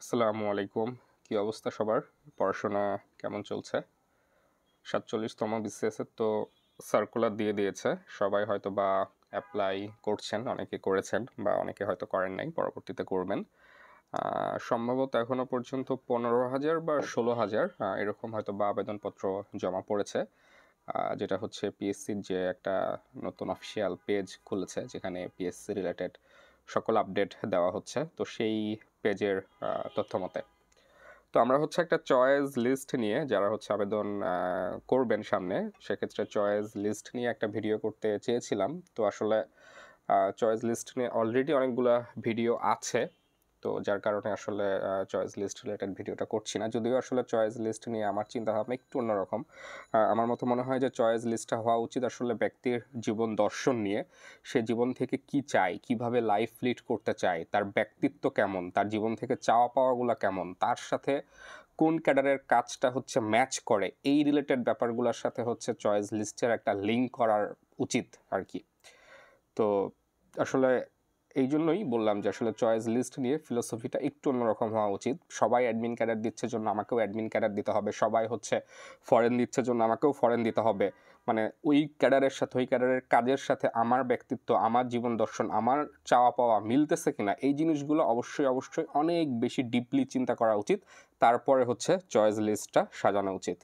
আসসালামু আলাইকুম। কি অবস্থা সবার? পড়াশোনা কেমন চলছে? ৪৭তম বিসিএসের তো সার্কুলার দিয়ে দিয়েছে। সবাই হয়তো বা অ্যাপ্লাই করছেন, অনেকে করেছেন বা অনেকে হয়তো করেন নাই, পরবর্তীতে করবেন। সম্ভবত এখনো পর্যন্ত ১৫,০০০ বা ১৬,০০০ এরকম হয়তো বা আবেদনপত্র জমা পড়েছে। যেটা হচ্ছে পিএসসির যে একটা নতুন অফিসিয়াল পেজ খুলেছে, যেখানে পিএসসি রিলেটেড সকল আপডেট দেওয়া হচ্ছে। তো সেই পেজের তথ্য মতে তো আমরা হচ্ছে একটা চয়েস লিস্ট নিয়ে যারা হচ্ছে আবেদন করবেন সামনে, সেক্ষেত্রে চয়েস লিস্ট নিয়ে একটা ভিডিও করতে চেয়েছিলাম। তো আসলে চয়েস লিস্ট নিয়ে অলরেডি অনেকগুলা ভিডিও আছে, তো যার কারণে আসলে চয়েস লিস্ট রিলেটেড ভিডিওটা করছি না। যদিও আসলে চয়েস লিস্ট নিয়ে আমার চিন্তাভাবনা একটু অন্যরকম। আমার মতো মনে হয় যে চয়েস লিস্টটা হওয়া উচিত আসলে ব্যক্তির জীবন দর্শন নিয়ে। সে জীবন থেকে কি চায়, কিভাবে লাইফ লিড করতে চায়, তার ব্যক্তিত্ব কেমন, তার জীবন থেকে চাওয়া পাওয়াগুলো কেমন, তার সাথে কোন ক্যাডারের কাজটা হচ্ছে ম্যাচ করে, এই রিলেটেড ব্যাপারগুলোর সাথে হচ্ছে চয়েস লিস্টের একটা লিঙ্ক করার উচিত আর কি। তো আসলে এই জন্যই বললাম যে আসলে চয়েস লিস্ট নিয়ে ফিলোসফিটা একটু অন্যরকম হওয়া উচিত। সবাই অ্যাডমিন ক্যাডার দিচ্ছে জন্য আমাকেও অ্যাডমিন ক্যাডার দিতে হবে, সবাই হচ্ছে ফরেন দিচ্ছে জন্য আমাকেও ফরেন দিতে হবে। মানে ওই ক্যাডারের সাথে, ওই ক্যাডারের কাজের সাথে আমার ব্যক্তিত্ব, আমার জীবন দর্শন, আমার চাওয়া পাওয়া মিলতেছে কিনা, এই জিনিসগুলো অবশ্যই অবশ্যই অনেক বেশি ডিপলি চিন্তা করা উচিত। তারপরে হচ্ছে চয়েস লিস্টটা সাজানো উচিত।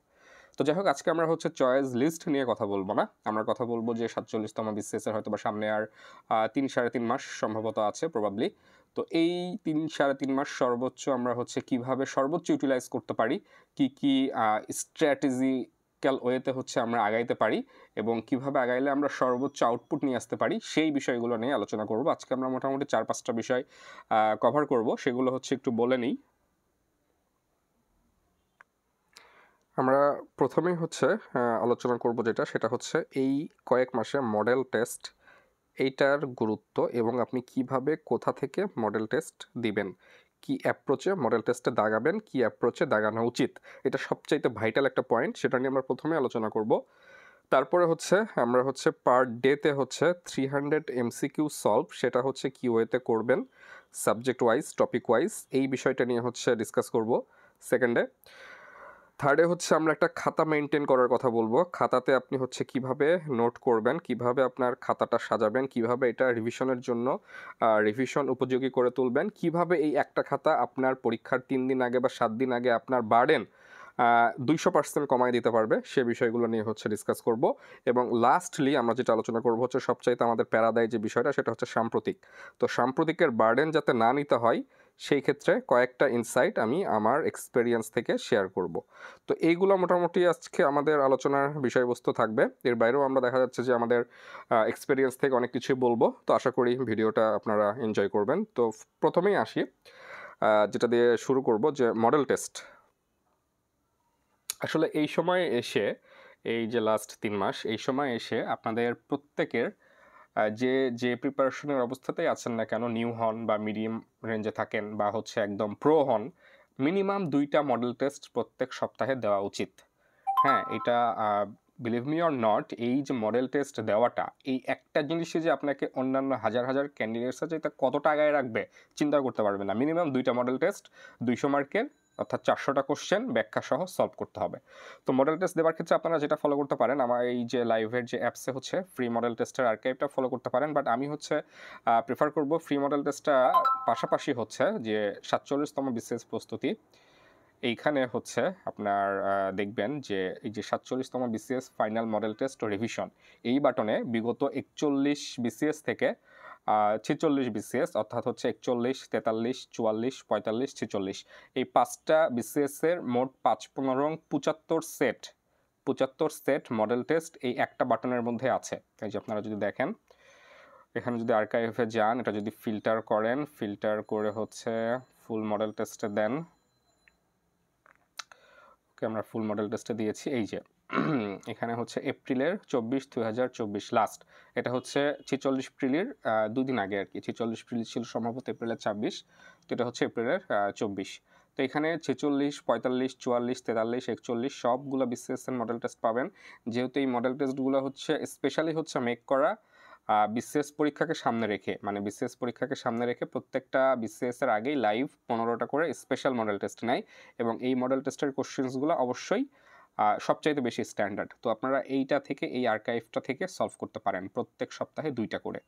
তো যাই হোক, আজকে আমরা হচ্ছে চয়েস লিস্ট নিয়ে কথা বলবো না, আমরা কথা বলবো যে ৪৭তম বিসিএসের হয়তো বা সামনে আর ৩-৩.৫ মাস সম্ভবত আছে প্রবাবলি। তো এই ৩-৩.৫ মাস সর্বোচ্চ আমরা হচ্ছে কিভাবে সর্বোচ্চ ইউটিলাইজ করতে পারি, কি কি স্ট্র্যাটেজিক্যাল ওয়েতে হচ্ছে আমরা আগাইতে পারি এবং কিভাবে আগাইলে আমরা সর্বোচ্চ আউটপুট নিয়ে আসতে পারি, সেই বিষয়গুলো নিয়ে আলোচনা করব। আজকে আমরা মোটামুটি ৪-৫টা বিষয় কভার করব, সেগুলো হচ্ছে একটু বলে নিই। আমরা প্রথমেই হচ্ছে আলোচনা করব যেটা, সেটা হচ্ছে এই কয়েক মাসে মডেল টেস্ট, এইটার গুরুত্ব এবং আপনি কিভাবে কোথা থেকে মডেল টেস্ট দিবেন, কি অ্যাপ্রোচে মডেল টেস্টে দাগাবেন, কি অ্যাপ্রোচে দাগানো উচিত। এটা সবচাইতে ভাইটাল একটা পয়েন্ট, সেটা নিয়ে আমরা প্রথমে আলোচনা করব। তারপরে হচ্ছে আমরা হচ্ছে পার ডেতে হচ্ছে 300 এমসিকিউ সলভ, সেটা হচ্ছে কি ওয়েতে করবেন, সাবজেক্ট ওয়াইজ, টপিক ওয়াইজ, এই বিষয়টা নিয়ে হচ্ছে ডিসকাস করব সেকেন্ডে। থার্ডে হচ্ছে আমরা একটা খাতা মেনটেন করার কথা বলবো। খাতাতে আপনি হচ্ছে কিভাবে নোট করবেন, কিভাবে আপনার খাতাটা সাজাবেন, কিভাবে এটা রিভিশনের জন্য রিভিশন উপযোগী করে তুলবেন, কিভাবে এই একটা খাতা আপনার পরীক্ষার 3 দিন আগে বা 7 দিন আগে আপনার বার্ডেন 200% কমায় দিতে পারবে, সে বিষয়গুলো নিয়ে হচ্ছে ডিসকাস করব। এবং লাস্টলি আমরা যেটা আলোচনা করব হচ্ছে সবচাইতে আমাদের প্যারা দেয় যে বিষয়টা, সেটা হচ্ছে সাম্প্রতিক। তো সাম্প্রতিকের বার্ডেন যাতে না নিতে হয়, সেই ক্ষেত্রে কয়েকটা ইনসাইট আমি আমার এক্সপেরিয়েন্স থেকে শেয়ার করব। তো এইগুলো মোটামুটি আজকে আমাদের আলোচনার বিষয়বস্তু থাকবে। এর বাইরেও আমরা দেখা যাচ্ছে যে আমাদের এক্সপেরিয়েন্স থেকে অনেক কিছুই বলবো। তো আশা করি ভিডিওটা আপনারা এনজয় করবেন। তো প্রথমেই আসি, যেটা দিয়ে শুরু করব, যে মডেল টেস্ট। আসলে এই সময় এসে, এই যে লাস্ট 3 মাস, এই সময় এসে আপনাদের প্রত্যেকের যে যে প্রিপারেশনের অবস্থাতেই আছেন না কেন, নিউ হন বা মিডিয়াম রেঞ্জে থাকেন বা হচ্ছে একদম প্রো হন, মিনিমাম 2টা মডেল টেস্ট প্রত্যেক সপ্তাহে দেওয়া উচিত। হ্যাঁ, এটা বিলিভ মি অর নট, এই যে মডেল টেস্ট দেওয়াটা, এই একটা জিনিসই যে আপনাকে অন্যান্য হাজার হাজার ক্যান্ডিডেটসের চাইতে কতটা আগায় রাখবে চিন্তা করতে পারবে না। মিনিমাম 2টা মডেল টেস্ট, 200 মার্কের, অর্থাৎ 400টা কোশ্চেন ব্যাখ্যা সহ সলভ করতে হবে। তো মডেল টেস্ট দেওয়ার ক্ষেত্রে আপনারা যেটা ফলো করতে পারেন, আমার এই যে লাইভের যে অ্যাপসে হচ্ছে ফ্রি মডেল টেস্টের আর্কাইভটা ফলো করতে পারেন। বাট আমি হচ্ছে প্রেফার করব ফ্রি মডেল টেস্টটা পাশাপাশি হচ্ছে যে 47তম বিসিএস প্রস্তুতি, এইখানে হচ্ছে আপনার দেখবেন যে এই যে 47তম বিসিএস ফাইনাল মডেল টেস্ট ও রিভিশন, এই বাটনে বিগত 41 বিসিএস থেকে 46 বিসিএস, অর্থাৎ হচ্ছে 41, 43, 44, 45, 46, এই 5টা বিসিএসের মোট 75 সেট মডেল টেস্ট এই একটা বাটনের মধ্যে আছে। এই যে আপনারা যদি দেখেন, এখানে যদি আর্কাইভে যান, এটা যদি ফিল্টার করেন, ফিল্টার করে হচ্ছে ফুল মডেল টেস্টে দেন, আমরা ফুল মডেল টেস্টে দিয়েছি। এই যে এখানে হচ্ছে এপ্রিলের 24, 2024 লাস্ট, এটা হচ্ছে 46 এপ্রিলের 2 দিন আগে আর কি। 46 এপ্রিল ছিল সম্ভবত এপ্রিলের 26, তো এটা হচ্ছে এপ্রিলের 24। তো এখানে 46, 45, 44, 43, 41 সবগুলো বিসিএস এর মডেল টেস্ট পাবেন। যেহেতু এই মডেল টেস্টগুলো হচ্ছে স্পেশালি হচ্ছে মেক করা বিসিএস পরীক্ষাকে সামনে রেখে, মানে বিসিএস পরীক্ষাকে সামনে রেখে প্রত্যেকটা বিসিএস এর আগেই লাইভ 15টা করে স্পেশাল মডেল টেস্ট নেয়, এবং এই মডেল টেস্টের কোশ্চেন্সগুলো অবশ্যই সবচাইতে বেশি স্ট্যান্ডার্ড। তো আপনারা এইটা থেকে, এই আর্কাইভটা থেকে সলভ করতে পারেন প্রত্যেক সপ্তাহে 2টা করে।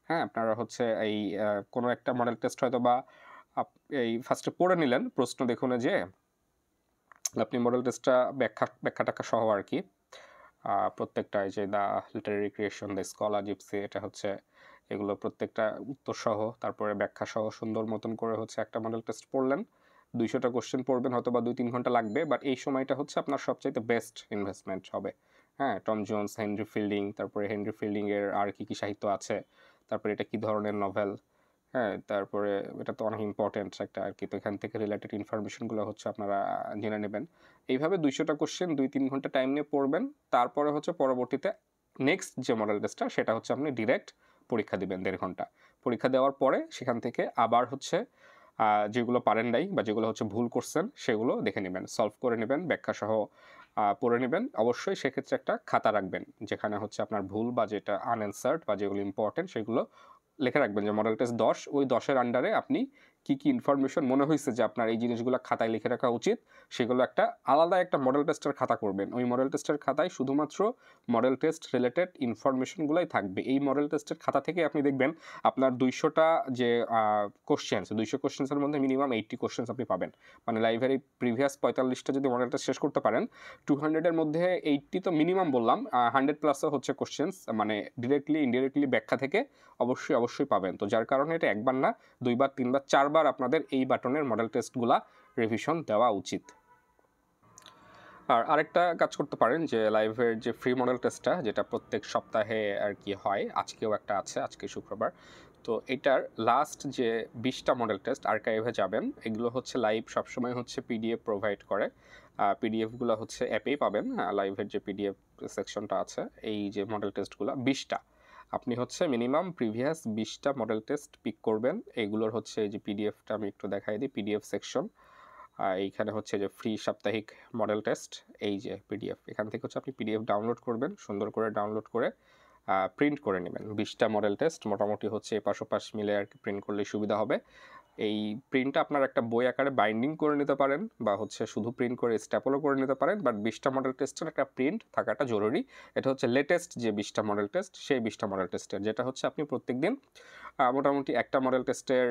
হ্যাঁ, আপনারা হচ্ছে এই কোনো একটা মডেল টেস্ট হয়তো বা এই ফার্স্টে পড়ে নিলেন, প্রশ্ন দেখুন যে আপনি মডেল টেস্টটা ব্যাখ্যা টাখ্যা সহ আর কি, প্রত্যেকটা এই যে the literary creation, the Scholar Gipsy, এটা হচ্ছে এগুলো প্রত্যেকটা উত্তর সহ, তারপরে ব্যাখ্যা সহ সুন্দর মতন করে হচ্ছে একটা মডেল টেস্ট পড়লেন। 200টা কোশ্চেন পড়বেন, হয়তো বা 2-3 ঘন্টা লাগবে, বাট এই সময়টা হচ্ছে আপনার সবচাইতে বেস্ট ইনভেস্টমেন্ট হবে। হ্যাঁ, টম জোন্স, হেনরি ফিল্ডিং, তারপরে হেনরি ফিল্ডিংয়ের আর কি কী সাহিত্য আছে, তারপরে এটা কী ধরনের নভেল, হ্যাঁ, তারপরে এটা তো অনেক ইম্পর্টেন্ট একটা আর কি, তো এখান থেকে রিলেটেড ইনফরমেশনগুলো হচ্ছে আপনারা জেনে নেবেন। এইভাবে 200টা কোশ্চেন 2-3 ঘন্টা টাইম নিয়ে পড়বেন, তারপরে হচ্ছে পরবর্তীতে নেক্সট যে মডেল টেস্টটা সেটা হচ্ছে আপনি ডিরেক্ট পরীক্ষা দিবেন 1.5 ঘন্টা। পরীক্ষা দেওয়ার পরে সেখান থেকে আবার হচ্ছে যেগুলো পারেন নাই বা যেগুলো হচ্ছে ভুল করছেন সেগুলো দেখে নেবেন, সলভ করে নেবেন, ব্যাখ্যা সহ পড়ে নেবেন। অবশ্যই সেক্ষেত্রে একটা খাতা রাখবেন যেখানে হচ্ছে আপনার ভুল বা যেটা আনঅ্যান্সার্ড বা যেগুলো ইম্পর্টেন্ট সেগুলো লিখে রাখবেন, যে মডেল টেস্ট 10, ওই 10-এর আন্ডারে আপনি কী কী ইনফরমেশন মনে হয়েছে যে আপনার এই জিনিসগুলো খাতায় লিখে রাখা উচিত, সেগুলো একটা আলাদা একটা মডেল টেস্টের খাতা করবেন। ওই মডেল টেস্টের খাতায় শুধুমাত্র মডেল টেস্ট রিলেটেড ইনফরমেশনগুলোই থাকবে। এই মডেল টেস্টের খাতা থেকে আপনি দেখবেন আপনার 200টা যে কোশ্চেন্স, 200 কোশ্চেন্সের মধ্যে মিনিমাম 80 কোশ্চেন্স আপনি পাবেন। মানে লাইভের এই প্রিভিয়াস 45টা যদি মডেল টেস্ট শেষ করতে পারেন, 200-এর মধ্যে 80 তো মিনিমাম বললাম, 100+ হচ্ছে কোশ্চেন্স, মানে ডিরেক্টলি ইনডিরেক্টলি ব্যাখ্যা থেকে অবশ্যই পাবেন। তো যার কারণে এটা একবার না, 2বার, 3বার, 4বার আপনাদের এই বাটনের মডেল টেস্টগুলা রিভিশন দেওয়া উচিত। আর আরেকটা কাজ করতে পারেন, যে লাইভের যে ফ্রি মডেল টেস্টটা, যেটা প্রত্যেক সপ্তাহে আর কি হয়, আজকেও একটা আছে, আজকে শুক্রবার, তো এটার লাস্ট যে 20টা মডেল টেস্ট আর্কাইভে যাবেন, এগুলো হচ্ছে লাইভ সবসময় হচ্ছে পিডিএফ প্রোভাইড করে। পিডিএফগুলো হচ্ছে অ্যাপেই পাবেন, লাইভের যে পিডিএফ সেকশনটা আছে, এই যে মডেল টেস্টগুলো 20টা আপনি হচ্ছে মিনিমাম প্রিভিয়াস 20টা মডেল টেস্ট পিক করবেন। এগুলোর হচ্ছে এই যে পিডিএফটা আমি একটু দেখাই দিই, পিডিএফ সেকশন, এইখানে হচ্ছে যে ফ্রি সাপ্তাহিক মডেল টেস্ট, এই যে পিডিএফ, এখান থেকে হচ্ছে আপনি পিডিএফ ডাউনলোড করবেন, সুন্দর করে ডাউনলোড করে প্রিন্ট করে নেবেন। 20টা মডেল টেস্ট মোটামুটি হচ্ছে এপাশ ওপাশ মিলে আর কি প্রিন্ট করলে সুবিধা হবে। এই প্রিন্টটা আপনার একটা বই আকারে বাইন্ডিং করে নিতে পারেন, বা হচ্ছে শুধু প্রিন্ট করে স্ট্যাপলও করে নিতে পারেন, বাট 20টা মডেল টেস্টের একটা প্রিন্ট থাকাটা জরুরি। এটা হচ্ছে লেটেস্ট যে 20টা মডেল টেস্ট, সেই 20টা মডেল টেস্টের, যেটা হচ্ছে আপনি প্রত্যেক দিন মোটামুটি একটা মডেল টেস্টের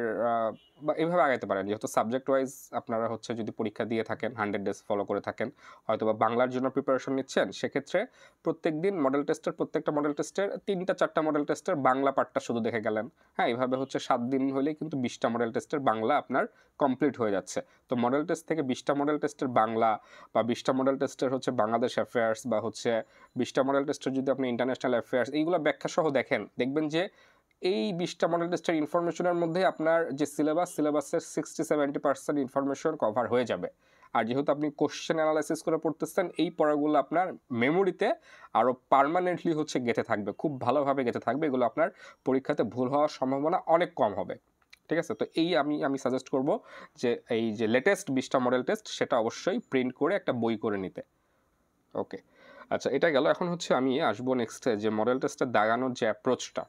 বা এভাবে আগাইতে পারেন, যেহেতু সাবজেক্ট ওয়াইজ আপনারা হচ্ছে যদি পরীক্ষা দিয়ে থাকেন, 100 ডেজ ফলো করে থাকেন, হয়তো বা বাংলার জন্য প্রিপারেশন নিচ্ছেন, সেক্ষেত্রে প্রত্যেক দিন মডেল টেস্টের, প্রত্যেকটা মডেল টেস্টের 3-4টা মডেল টেস্টের বাংলা পার্টটা শুধু দেখে গেলেন। হ্যাঁ, এইভাবে হচ্ছে 7 দিন হলেই কিন্তু 20টা মডেল টেস্টের বাংলা আপনার কমপ্লিট হয়ে যাচ্ছে। তো মডেল টেস্ট থেকে 20টা মডেল টেস্টের বাংলা, বা 20টা মডেল টেস্টের হচ্ছে বাংলাদেশ অ্যাফেয়ার্স, বা হচ্ছে 20টা মডেল টেস্টের যদি আপনি ইন্টারন্যাশনাল অ্যাফেয়ার্স, এইগুলো ব্যাখ্যা সহ দেখেন, দেখবেন যে এই 20টা মডেল টেস্টের ইনফরমেশনের মধ্যে আপনার যে সিলেবাসের 60-70% ইনফরমেশন কভার হয়ে যাবে। আর যেহেতু আপনি কোশ্চেন অ্যানালাইসিস করে পড়তেছেন, এই পড়াগুলো আপনার মেমোরিতে আরও পার্মানেন্টলি হচ্ছে গেঁথে থাকবে, খুব ভালোভাবে গেঁথে থাকবে। এগুলো আপনার পরীক্ষাতে ভুল হওয়ার সম্ভাবনা অনেক কম হবে। ঠিক আছে, তো এই আমি সাজেস্ট করব যে এই যে লেটেস্ট 20টা মডেল টেস্ট, সেটা অবশ্যই প্রিন্ট করে একটা বই করে নিতে। ওকে, আচ্ছা, এটা গেল। এখন হচ্ছে আমি আসবো নেক্সটে, যে মডেল টেস্টের দাগানোর যে অ্যাপ্রোচটা,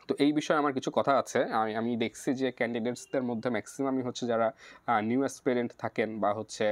তো এই বিষয়ে আমার কিছু কথা আছে। আমি দেখছি যে ক্যান্ডিডেটসদের মধ্যে ম্যাক্সিমামই হচ্ছে যারা নিউ অ্যাসপিরেন্ট থাকেন, বা হচ্ছে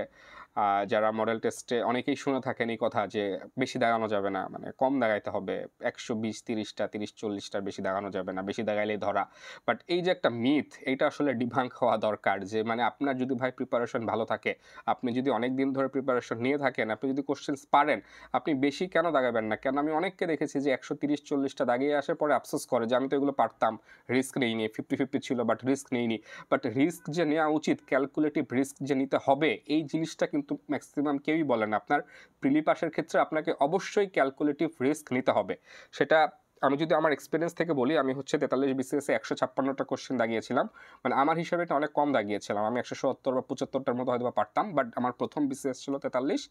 যারা মডেল টেস্টে অনেকেই শুনে থাকেন এই কথা যে বেশি দাগানো যাবে না, মানে কম দাগাইতে হবে, 120-30টা 30-40টার বেশি দাগানো যাবে না, বেশি দাগাইলেই ধরা। বাট এই যে একটা মিথ, এইটা আসলে ডিবাঙ্ক হওয়া দরকার, যে মানে আপনার যদি ভাই প্রিপারেশন ভালো থাকে, আপনি যদি অনেক দিন ধরে প্রিপারেশন নিয়ে থাকেন, আপনি যদি কোশ্চেন্স পারেন, আপনি বেশি কেন দাগাবেন না? কেন আমি অনেককে দেখেছি যে 130-40টা দাগিয়ে আসে, পরে আফসোস করে যে আমি তো এগুলো পারতাম, রিস্ক নেইনি, 50-50 ছিল বাট রিস্ক নেইনি। বাট রিস্ক যে নেওয়া উচিত, ক্যালকুলেটিভ রিস্ক যে নিতে হবে, এই জিনিসটা কিন্তু ম্যাক্সিমাম কেউই বলে না। আপনার প্রিলি পাসের ক্ষেত্রে আপনাকে অবশ্যই ক্যালকুলেটিভ রিস্ক নিতে হবে। সেটা আমি যদি আমার এক্সপিরিয়েন্স থেকে বলি, আমি হচ্ছে 43 বিসিএসে 156টা কোশ্চেন দাগিয়েছিলাম, মানে আমার হিসাবে এটা অনেক কম দাগিয়েছিলাম, আমি 170 বা 75টার মতো হয়তো পারতাম, বাট আমার প্রথম বিসিএস ছিল 43,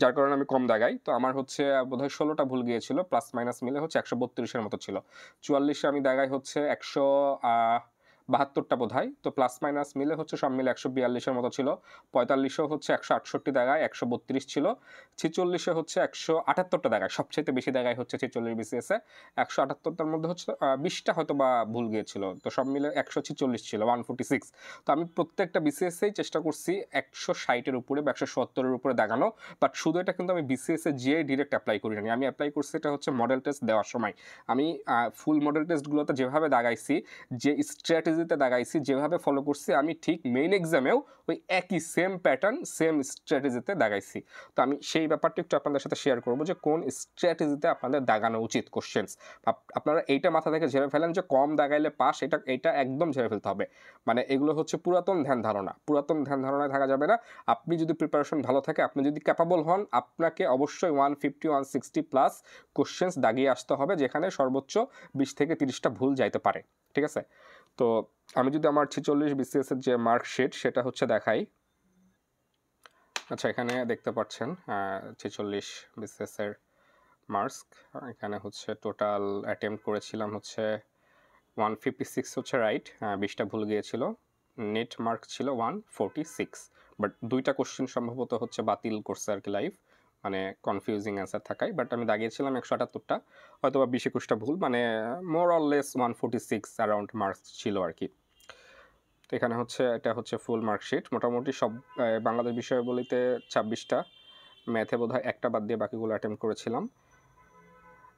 যার কারণে আমি কম দাগাই। তো আমার হচ্ছে বোধহয় 16টা ভুল গিয়েছিল, প্লাস মাইনাস মিলে হচ্ছে 132-এর মতো ছিল। 44-এ আমি দাগাই হচ্ছে 72টা বোধহয়, তো প্লাস মাইনাস মিলে হচ্ছে সব মিলে 142-এর মতো ছিল। 45-এও হচ্ছে 168 দাগায় 132 ছিল। 46-এ হচ্ছে 178টা দাগায়, সবচেয়ে বেশি দাগায় হচ্ছে 46 বিসিএসে। 178টার মধ্যে হচ্ছে 20টা হয়তো বা ভুল গিয়েছিল, তো সব মিলে 146 ছিল, 146। তো আমি প্রত্যেকটা বিসিএসেই চেষ্টা করছি 160-এর উপরে বা 170-এর উপরে দাগানো, বাট শুধু এটা কিন্তু আমি বিসিএসে যে ডিরেক্ট অ্যাপ্লাই করিনি, আমি অ্যাপ্লাই করছি এটা হচ্ছে মডেল টেস্ট দেওয়ার সময়। আমি ফুল মডেল টেস্টগুলোতে যেভাবে দাগাইছি, যে স্ট্র্যাটেজিতে দাগাইছি, যেভাবে ফলো করছি, আমি ঠিক মেইন এক্সামেও ওই একই সেম প্যাটার্ন সেম স্ট্র্যাটেজিতে দাগাইছি। তো আমি সেই ব্যাপারটা একটু আপনাদের সাথে শেয়ার করবো যে কোন স্ট্র্যাটেজিতে আপনাদের দাগানো উচিত কোশ্চেন্স। আপনারা এইটা মাথা থেকে ঝেড়ে ফেলেন যে কম দাগাইলে পাস, এটা একদম ঝেড়ে ফেলতে হবে। মানে এগুলো হচ্ছে পুরাতন ধ্যান ধারণায় থাকা যাবে না। আপনি যদি প্রিপারেশন ভালো থাকে, আপনি যদি ক্যাপাবল হন, আপনাকে অবশ্যই 150 160 প্লাস কোশ্চেন্স দাগিয়ে আসতে হবে, যেখানে সর্বোচ্চ 20 থেকে 30টা ভুল যাইতে পারে। ঠিক আছে, তো আমি যদি আমার 46 বিসিএস এর যে মার্কশিট সেটা হচ্ছে দেখাই। আচ্ছা, এখানে দেখতে পাচ্ছেন 46 বিসিএস এর মার্কস। এখানে হচ্ছে টোটাল অ্যাটেম্প্ট করেছিলাম হচ্ছে 156 হচ্ছে রাইট, 20টা ভুল গিয়েছিল। নেট মার্ক ছিল 146, বাট 2টা কোশ্চেন সম্ভবত হচ্ছে বাতিল করছে আর কি লাইভ, মানে কনফিউজিং অ্যান্সার থাকায়। বাট আমি দাগিয়েছিলাম 178টা, হয়তো বা 20-21টা ভুল, মানে more or less 146 around marks ছিল আর কি। তো এখানে হচ্ছে এটা হচ্ছে ফুল মার্কশিট। মোটামুটি সব বাংলাদেশ বিষয়াবলিতে 26টা, ম্যাথে বোধহয় একটা বাদ দিয়ে বাকিগুলো অ্যাটেম্প্ট করেছিলাম।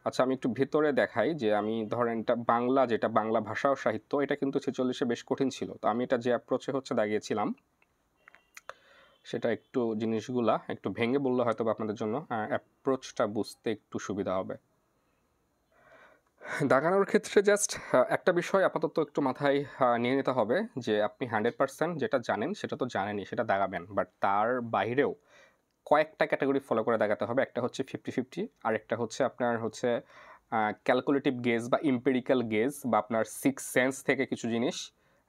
আচ্ছা, আমি একটু ভেতরে দেখাই যে আমি ধরেন এটা বাংলা, যেটা বাংলা ভাষা ও সাহিত্য, এটা কিন্তু 46-এ বেশ কঠিন ছিল। তো আমি এটা যে অ্যাপ্রোচে হচ্ছে দাগিয়েছিলাম, সেটা একটু জিনিসগুলা একটু ভেঙে বললে হয়তো আপনাদের জন্য অ্যাপ্রোচটা বুঝতে একটু সুবিধা হবে। দাগানোর ক্ষেত্রে জাস্ট একটা বিষয় আপাতত একটু মাথায় নিয়ে নিতে হবে যে আপনি 100% যেটা জানেন সেটা তো জানেনই, সেটা দাগাবেন, বাট তার বাইরেও কয়েকটা ক্যাটাগরি ফলো করে দেখাতে হবে। একটা হচ্ছে 50-50, আর একটা হচ্ছে আপনার হচ্ছে ক্যালকুলেটিভ গেজ বা ইম্পেরিক্যাল গেজ, বা আপনার সিক্স সেন্স থেকে কিছু জিনিস,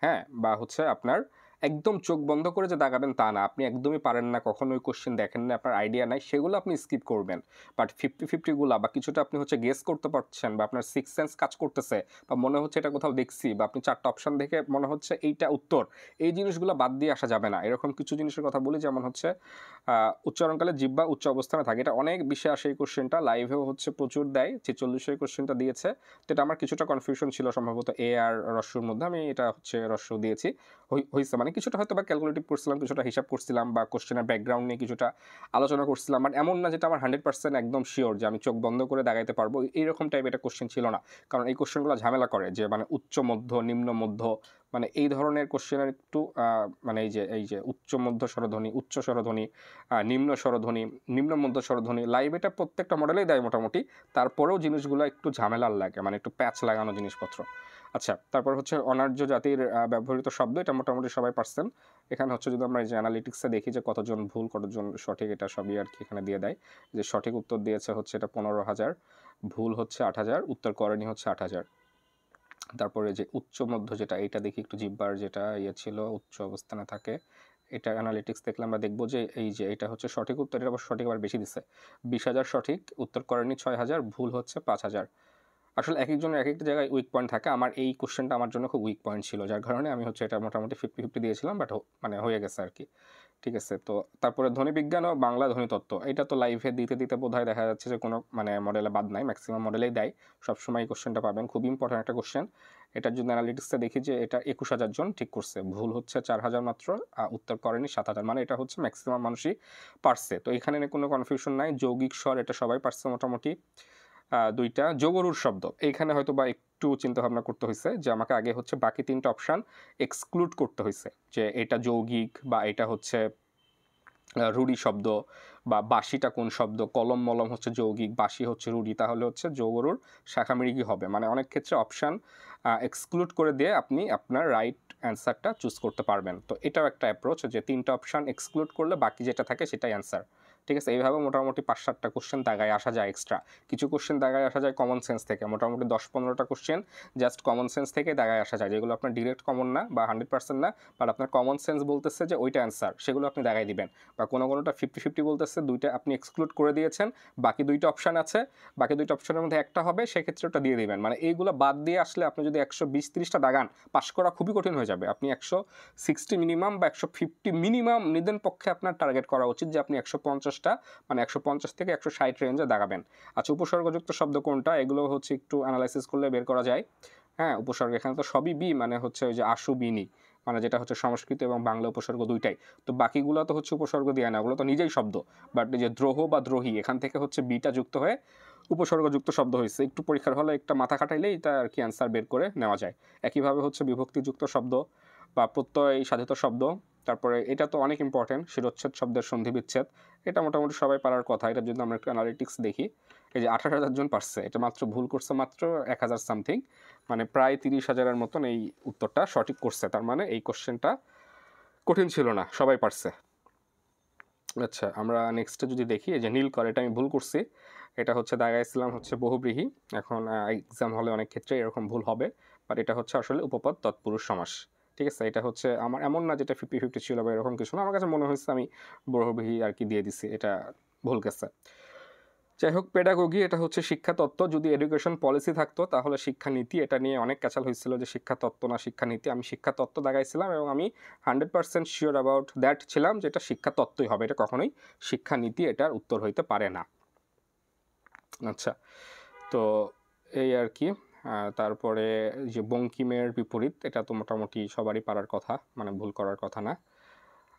হ্যাঁ, বা হচ্ছে আপনার একদম চোখ বন্ধ করে যে দাগাবেন তা না, আপনি একদমই পারেন না, কখনো ওই কোশ্চেন দেখেন না, আপনার আইডিয়া নাই, সেগুলো আপনি স্কিপ করবেন। বাট 50-50গুলা বা কিছুটা আপনি হচ্ছে গেস করতে পারছেন, বা আপনার সিক্স সেন্স কাজ করতেছে, বা মনে হচ্ছে এটা কোথাও দেখছি, বা আপনি 4টা অপশন দেখে মনে হচ্ছে এইটা উত্তর, এই জিনিসগুলো বাদ দিয়ে আসা যাবে না। এরকম কিছু জিনিসের কথা বলি, যেমন হচ্ছে উচ্চারণকালে জিহ্বা উচ্চ অবস্থানে থাকে, এটা অনেক বেশি আসে এই কোশ্চেনটা, লাইভেও হচ্ছে প্রচুর দেয়। 46-এর কোশ্চেনটা দিয়েছে, তো এটা আমার কিছুটা কনফিউশন ছিল, সম্ভবত এ আর রস্যুর মধ্যে আমি এটা হচ্ছে রস্যু দিয়েছি, হয়েছে মানে কিছুটা হয়তো বা ক্যালকুলেটিভ করছিলাম, কিছুটা হিসাব করছিলাম, বা কোশ্চেনের ব্যাকগ্রাউন্ড নিয়ে কিছুটা আলোচনা করছিলাম, বাট এমন না যেটা আমার 100% একদম শিওর যে আমি চোখ বন্ধ করে দাগাইতে পারবো, এইরকম টাইপ এটা কোশ্চেন ছিল না। কারণ এই কোশ্চেনগুলো ঝামেলা করে যে মানে উচ্চ মধ্য নিম্ন মধ্য, মানে এই ধরনের কোশ্চেনের একটু মানে এই যে উচ্চ মধ্য স্বরধ্বনি, উচ্চ স্বরধ্বনি, নিম্ন স্বরধ্বনি, নিম্ন মধ্য স্বরধ্বনি, লাইভ এটা প্রত্যেকটা মডেলেই দেয় মোটামুটি, তারপরেও জিনিসগুলো একটু ঝামেলার লাগে, মানে একটু প্যাচ লাগানো জিনিসপত্র। আচ্ছা, তারপর হচ্ছে অনার্য জাতির ব্যবহৃত শব্দ, এটা মোটামুটি সবাই পারছেন। এখানে হচ্ছে যদি আমরা এই যে অ্যানালিটিক্সে দেখি যে কতজন ভুল কতজন সঠিক, এটা সবই আর কি এখানে দিয়ে দেয়। যে সঠিক উত্তর দিয়েছে হচ্ছে এটা 15,000, ভুল হচ্ছে 8,000, উত্তর করেনি হচ্ছে 8,000। তারপরে যে উচ্চ মধ্য যেটা, এইটা দেখি একটু, জিহ্বার যেটা ইয়ে ছিল উচ্চ অবস্থানে থাকে, এটা অ্যানালিটিক্স দেখলে আমরা দেখবো যে এই যে এটা হচ্ছে সঠিক উত্তর, এটা আবার সঠিক আবার বেশি দিচ্ছে, 20,000 সঠিক, উত্তর করেনি 6,000, ভুল হচ্ছে 5,000। আসলে এক একজনের এক একটা জায়গায় উইক পয়েন্ট থাকে, আমার এই কোশ্চেনটা আমার জন্য খুব উইক পয়েন্ট ছিল, যার কারণে আমি হচ্ছে এটা মোটামুটি 50-50 দিয়েছিলাম, বাট মানে হয়ে গেছে আর কি। ঠিক আছে, তো তারপরে ধ্বনিবিজ্ঞান ও বাংলা ধ্বনিতত্ত্ব, এটা তো লাইভে দিতে দিতে বোধহয় দেখা যাচ্ছে যে কোনো মানে মডেলে বাদ নাই, ম্যাক্সিমাম মডেলেই দেয়, সবসময় কোশ্চেনটা পাবেন, খুব ইম্পর্টেন্ট একটা কোশ্চেন। এটার জন্য অ্যানালিটিক্সে দেখি যে এটা 21,000 জন ঠিক করছে, ভুল হচ্ছে 4,000 মাত্র, উত্তর করেনি 7,000, মানে এটা হচ্ছে ম্যাক্সিমাম মানুষই পারছে। তো এখানে কোনো কনফিউশন নাই, যৌগিক স্বর এটা সবাই পারছে মোটামুটি। 2টা যোগরুর শব্দ, এইখানে হয়তো বা একটু চিন্তাভাবনা করতে হয়েছে যে আমাকে আগে হচ্ছে বাকি 3টা অপশান এক্সক্লুড করতে হয়েছে, যে এটা যৌগিক, বা এটা হচ্ছে রুড়ি শব্দ, বা বাঁশিটা কোন শব্দ, কলম মলম হচ্ছে যৌগিক, বাঁশি হচ্ছে রুড়ি, তাহলে হচ্ছে যৌগরুর শাখামৃগী হবে। মানে অনেক ক্ষেত্রে অপশান এক্সক্লুড করে দিয়ে আপনি আপনার রাইট অ্যান্সারটা চুজ করতে পারবেন। তো এটাও একটা অ্যাপ্রোচ, যে 3টা অপশান এক্সক্লুড করলে বাকি যেটা থাকে সেটাই অ্যান্সার। ঠিক আছে, এইভাবে মোটামুটি 5-7টা কোশ্চেন দাগায় আসা যায় এক্সট্রা। কিছু কোশ্চেন দাগায় আসা যায় কমন সেন্স থেকে, মোটামুটি 10-15টা কোশ্চেন জাস্ট কমন সেন্স থেকে দাগায় আসা যায়, যেগুলো আপনার ডিরেক্ট কমন না বা 100% না, বাট আপনার কমন সেন্স বলতেছে যে ওইটা অ্যান্সার, সেগুলো আপনি দাগাই দিবেন। বা কোনোটা 50-50 বলতেছে, দুইটা আপনি এক্সক্লুড করে দিয়েছেন, বাকি দুইটা অপশান আছে, বাকি দুইটা অপশানের মধ্যে একটা হবে, সেক্ষেত্রে ওটা দিয়ে দিবেন। মানে এইগুলো বাদ দিয়ে আসলে আপনি যদি 120-30টা দাগান, পাস করা খুবই কঠিন হয়ে যাবে। আপনি 160 মিনিমাম বা 150 মিনিমাম নিদেন পক্ষে আপনার টার্গেট করা উচিত যে আপনি 150টা, মানে 150 থেকে 160 রেঞ্জে দাগাবেন। আচ্ছা, উপসর্গযুক্ত শব্দ কোনটা, এগুলো হচ্ছে একটু অ্যানালাইসিস করলে বের করা যায়। হ্যাঁ, উপসর্গ এখানে তো সবই বি, মানে হচ্ছে ওই যে আশু বিনি, মানে যেটা হচ্ছে সংস্কৃত এবং বাংলা উপসর্গ দুইটাই। তো বাকিগুলো তো হচ্ছে উপসর্গ দিয়ে না, ওগুলো তো নিজেই শব্দ। বাট এই যে দ্রোহ বা দ্রোহী, এখান থেকে হচ্ছে বিটা যুক্ত হয়ে উপসর্গযুক্ত শব্দ হয়েছে। একটু পরীক্ষার হলে একটা মাথা খাটাইলেই এটা আর কি অ্যান্সার বের করে নেওয়া যায়। একইভাবে হচ্ছে বিভক্তিযুক্ত শব্দ বা প্রত্যয় সাধিত শব্দ। তারপরে এটা তো অনেক ইম্পর্টেন্ট, শিরোচ্ছেদ শব্দের সন্ধি বিচ্ছেদ, এটা মোটামুটি সবাই পারার কথা। এটা যদি আমরা একটু অ্যানালিটিক্স দেখি, এই যে 18,000 জন পারছে, এটা মাত্র ভুল করছে মাত্র 1,000 সামথিং, মানে প্রায় 30,000-এর মতন এই উত্তরটা সঠিক করছে। তার মানে এই কোশ্চেনটা কঠিন ছিল না, সবাই পারছে। আচ্ছা, আমরা নেক্সটে যদি দেখি, এই যে নীলকর, এটা আমি ভুল করছি, এটা হচ্ছে দাগাইছিলাম হচ্ছে বহুব্রীহি। এখন এক্সাম হলে অনেক ক্ষেত্রে এরকম ভুল হবে, বাট এটা হচ্ছে আসলে উপপদ তৎপুরুষ সমাস। ঠিক আছে, এটা হচ্ছে আমার এমন না যেটা 50-50 ছিল বা এরকম কিছু না, আমার কাছে মনে হয়েছে আমি বহুব্রীহি আর কি দিয়ে দিছি, এটা ভুল গেছে। যাই হোক, পেডাগোগি, এটা হচ্ছে শিক্ষা তত্ত্ব। যদি এডুকেশন পলিসি থাকতো তাহলে শিক্ষানীতি, এটা নিয়ে অনেক ক্যাচাল হয়েছিল যে শিক্ষা তত্ত্ব না শিক্ষানীতি। আমি শিক্ষা তত্ত্ব দাগাইছিলাম এবং আমি 100% শিওর অ্যাবাউট দ্যাট ছিলাম যে এটা শিক্ষা তত্ত্বই হবে, এটা কখনোই শিক্ষানীতি এটার উত্তর হইতে পারে না। আচ্ছা, তো এই আর কি। তারপরে যে বঙ্কিমের বিপরীত, এটা তো মোটামুটি সবারই পারার কথা, মানে ভুল করার কথা না।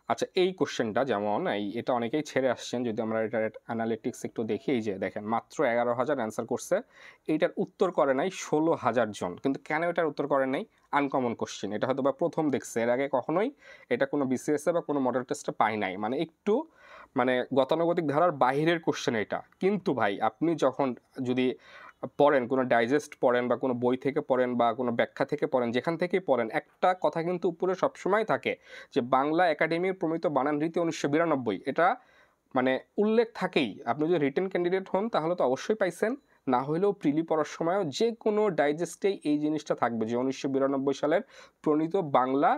আচ্ছা, এই কোশ্চেনটা যেমন এটা অনেকেই ছেড়ে আসছেন, যদি আমরা এটার অ্যানালিটিক্স একটু দেখি, এই যে দেখেন মাত্র 11,000 অ্যান্সার করছে, এইটার উত্তর করে নাই 16,000 জন। কিন্তু কেন এটার উত্তর করে নাই? আনকমন কোশ্চেন, এটা হয়তো বা প্রথম দেখছে, এর আগে কখনোই এটা কোনো বিসিএসে বা কোনো মডেল টেস্টে পাই নাই, মানে একটু মানে গতানুগতিক ধারার বাহিরের কোশ্চেন এটা। কিন্তু ভাই আপনি যখন যদি পড়েন, কোনো ডাইজেস্ট পড়েন বা কোনো বই থেকে পড়েন বা কোনো ব্যাখ্যা থেকে পড়েন, যেখান থেকেই পড়েন, একটা কথা কিন্তু উপরে সবসময় থাকে যে বাংলা একাডেমির প্রমিত বানান রীতি 1992, এটা মানে উল্লেখ থাকেই। আপনি যদি রিটেন ক্যান্ডিডেট হন তাহলে তো অবশ্যই পাইছেন, না হলেও প্রিলি পড়ার সময়ও যে কোনো ডাইজেস্টেই এই জিনিসটা থাকবে যে 1992 সালের প্রণীত বাংলা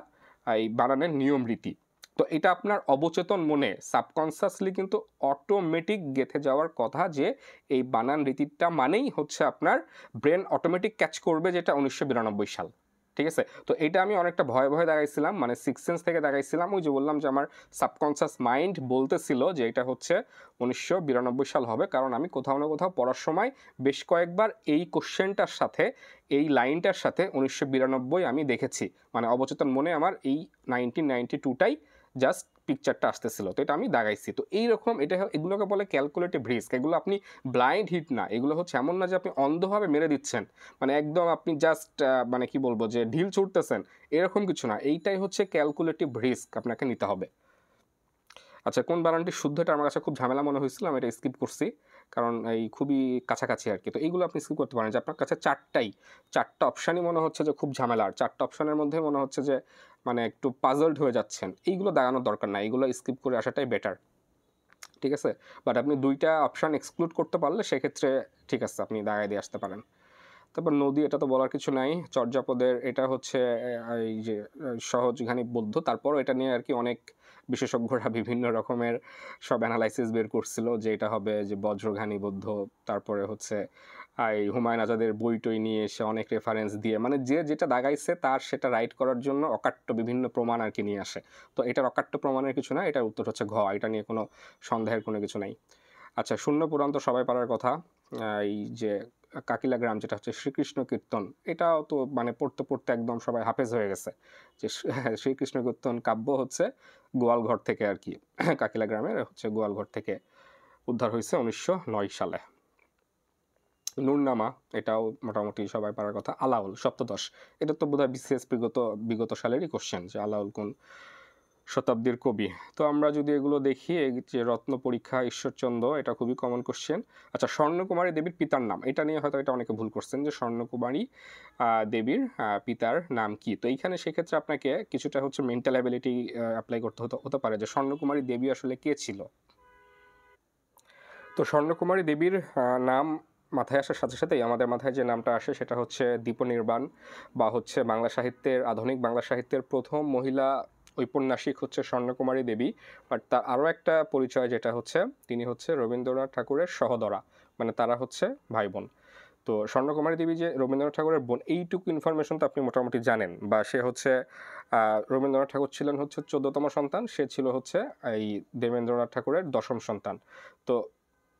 এই বানানের নিয়ম রীতি। তো এটা আপনার অবচেতন মনে সাবকনসিয়াসলি কিন্তু অটোমেটিক গেঁথে যাওয়ার কথা যে এই বানান রীতিটা মানেই হচ্ছে আপনার ব্রেন অটোমেটিক ক্যাচ করবে যেটা 1992 সাল। ঠিক আছে, তো এটা আমি অনেকটা ভয়ে ভয়ে দাগাইছিলাম, মানে সিক্স সেন্স থেকে দাগাইছিলাম। ওই যে বললাম যে আমার সাবকনসিয়াস মাইন্ড বলতেছিল যে এটা হচ্ছে 1992 সাল হবে, কারণ আমি কোথাও না কোথাও পড়ার সময় বেশ কয়েকবার এই কোশ্চেনটার সাথে, এই লাইনটার সাথে 1992 আমি দেখেছি, মানে অবচেতন মনে আমার এই 1992টাই জাস্ট পিকচারটা আসতেছিল, তো এটা আমি দাগাইছি। তো এইরকম এটা, এগুলোকে বলে ক্যালকুলেটিভ রিস্ক। এগুলো আপনি ব্লাইন্ড হিট না, এগুলো হচ্ছে এমন না যে আপনি অন্ধভাবে মেরে দিচ্ছেন, মানে একদম আপনি জাস্ট মানে কি বলবো যে ঢিল ছুটতেছেন, এরকম কিছু না। এইটাই হচ্ছে ক্যালকুলেটিভ রিস্ক আপনাকে নিতে হবে। আচ্ছা, কোন বানানটি শুদ্ধ, এটা আমার কাছে খুব ঝামেলা মনে হয়েছিল, আমি এটা স্কিপ করছি, কারণ এই খুবই কাছাকাছি আর কি। তো এইগুলো আপনি স্কিপ করতে পারেন, যে আপনার কাছে চারটা অপশানই মনে হচ্ছে যে খুব ঝামেলার, চারটা অপশানের মধ্যে মনে হচ্ছে যে মানে একটু পাজলড হয়ে যাচ্ছেন, এইগুলো দাগানোর দরকার নাই, এইগুলো স্কিপ করে আসাটাই বেটার। ঠিক আছে, বাট আপনি দুইটা অপশান এক্সক্লুড করতে পারলে সেক্ষেত্রে ঠিক আছে, আপনি দাগায় দিয়ে আসতে পারেন। তারপর নদী, এটা তো বলার কিছু নাই। চর্যাপদের, এটা হচ্ছে এই যে সহজ ঘানি বৌদ্ধ। তারপরও এটা নিয়ে আর কি অনেক বিশেষজ্ঞরা বিভিন্ন রকমের সব অ্যানালাইসিস বের করছিল যে এটা হবে যে বজ্রঘানি বৌদ্ধ। তারপরে হচ্ছে এই হুমায়ুন আজাদের বই টই নিয়ে এসে অনেক রেফারেন্স দিয়ে, মানে যে যেটা দাগাইছে তার সেটা রাইট করার জন্য অকাট্য বিভিন্ন প্রমাণ আর কি নিয়ে আসে। তো এটার অকাট্য প্রমাণের কিছু না, এটার উত্তর হচ্ছে ঘ, এটা নিয়ে কোনো সন্দেহের কোনো কিছু নাই। আচ্ছা, শূন্য পুরাণ তো সবাই পারার কথা। এই যে কাকিলা গ্রাম, যেটা হচ্ছে শ্রীকৃষ্ণ কীর্তন, এটাও তো মানে পড়তে পড়তে একদম সবাই হাফেজ হয়ে গেছে যে শ্রীকৃষ্ণ কীর্তন কাব্য হচ্ছে গোয়ালঘর থেকে আর কি, কাকিলা গ্রামের হচ্ছে গোয়ালঘর থেকে উদ্ধার হয়েছে 1909 সালে। নুরনামা, এটাও মোটামুটি সবাই পারার কথা। আলাউল সপ্তদশ, এটা তো বোধহয় বিসিএস বিগত সালেরই কোশ্চেন যে আলাউল কোন শতাব্দীর কবি। তো আমরা যদি এগুলো দেখি, যে রত্ন পরীক্ষা, ঈশ্বরচন্দ্র, এটা খুবই কমন কোশ্চেন। আচ্ছা, স্বর্ণকুমারী দেবীর পিতার নাম, এটা নিয়ে হয়তো এটা অনেকে ভুল করছেন যে স্বর্ণকুমারী দেবীর পিতার নাম কি। তো এইখানে সেক্ষেত্রে আপনাকে কিছুটা হচ্ছে মেন্টাল অ্যাবিলিটি অ্যাপ্লাই করতে হতে পারে যে স্বর্ণকুমারী দেবী আসলে কে ছিল। তো স্বর্ণকুমারী দেবীর নাম মাথায় আসার সাথে সাথেই আমাদের মাথায় যে নামটা আসে সেটা হচ্ছে দীপনির্বাণ, বা হচ্ছে বাংলা সাহিত্যের, আধুনিক বাংলা সাহিত্যের প্রথম মহিলা ঔপন্যাসিক হচ্ছে স্বর্ণকুমারী দেবী। বাট তার আরও একটা পরিচয় যেটা হচ্ছে, তিনি হচ্ছে রবীন্দ্রনাথ ঠাকুরের সহোদরা, মানে তারা হচ্ছে ভাই বোন। তো স্বর্ণকুমারী দেবী যে রবীন্দ্রনাথ ঠাকুরের বোন, এইটুকু ইনফরমেশন তো আপনি মোটামুটি জানেন। বা সে হচ্ছে রবীন্দ্রনাথ ঠাকুর ছিলেন হচ্ছে 14তম সন্তান, সে ছিল হচ্ছে এই দেবেন্দ্রনাথ ঠাকুরের 10ম সন্তান। তো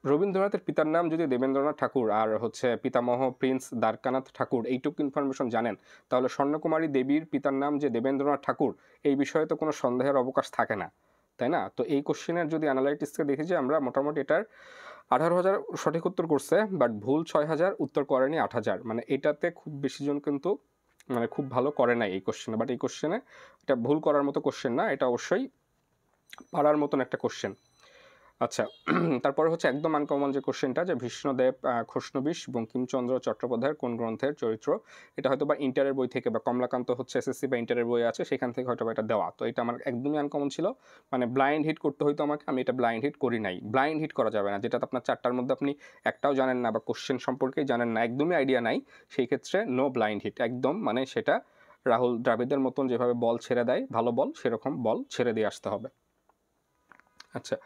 রবীন্দ্রনাথের পিতার নাম যদি দেবেন্দ্রনাথ ঠাকুর আর হচ্ছে পিতামহ প্রিন্স দ্বারকানাথ ঠাকুর, এইটুকু ইনফরমেশন জানেন, তাহলে স্বর্ণকুমারী দেবীর পিতার নাম যে দেবেন্দ্রনাথ ঠাকুর, এই বিষয়ে তো কোনো সন্দেহের অবকাশ থাকে না, তাই না? তো এই কোশ্চেনের যদি অ্যানালাইটিক্সকে দেখি যে আমরা মোটামুটি এটার 18,000 সঠিক উত্তর করছে, বাট ভুল 6,000, উত্তর করেনি 8,000। মানে এটাতে খুব বেশি জন কিন্তু মানে খুব ভালো করে নাই এই কোশ্চেনে। বাট এই কোশ্চেনে এটা ভুল করার মতো কোশ্চেন না, এটা অবশ্যই পারার মতন একটা কোশ্চেন। আচ্ছা, তারপরে হচ্ছে একদম আনকমন যে কোশ্চেনটা, যে ভীষ্মদেব খোসনবিশ বঙ্কিমচন্দ্র চট্টোপাধ্যায়ের কোন গ্রন্থের চরিত্র? এটা হয়তো বা ইন্টারের বই থেকে, বা কমলাকান্ত হচ্ছে এসএসসি বা ইন্টারের বই আছে, সেখান থেকে হয়তো বা এটা দেওয়া। তো এটা আমার একদমই আনকমন ছিল, মানে ব্লাইন্ড হিট করতে হইতো আমাকে, আমি এটা ব্লাইন্ড হিট করি নাই। ব্লাইন্ড হিট করা যাবে না, যেটা আপনার 4টার মধ্যে আপনি একটাও জানেন না বা কোশ্চেন সম্পর্কেই জানেন না, একদমই আইডিয়া নাই, সেই ক্ষেত্রে নো ব্লাইন্ড হিট একদম। মানে সেটা রাহুল দ্রাবিড়ের মতন যেভাবে বল ছেড়ে দেয় ভালো বল, সেরকম বল ছেড়ে দিয়ে আসতে হবে। আচ্ছা,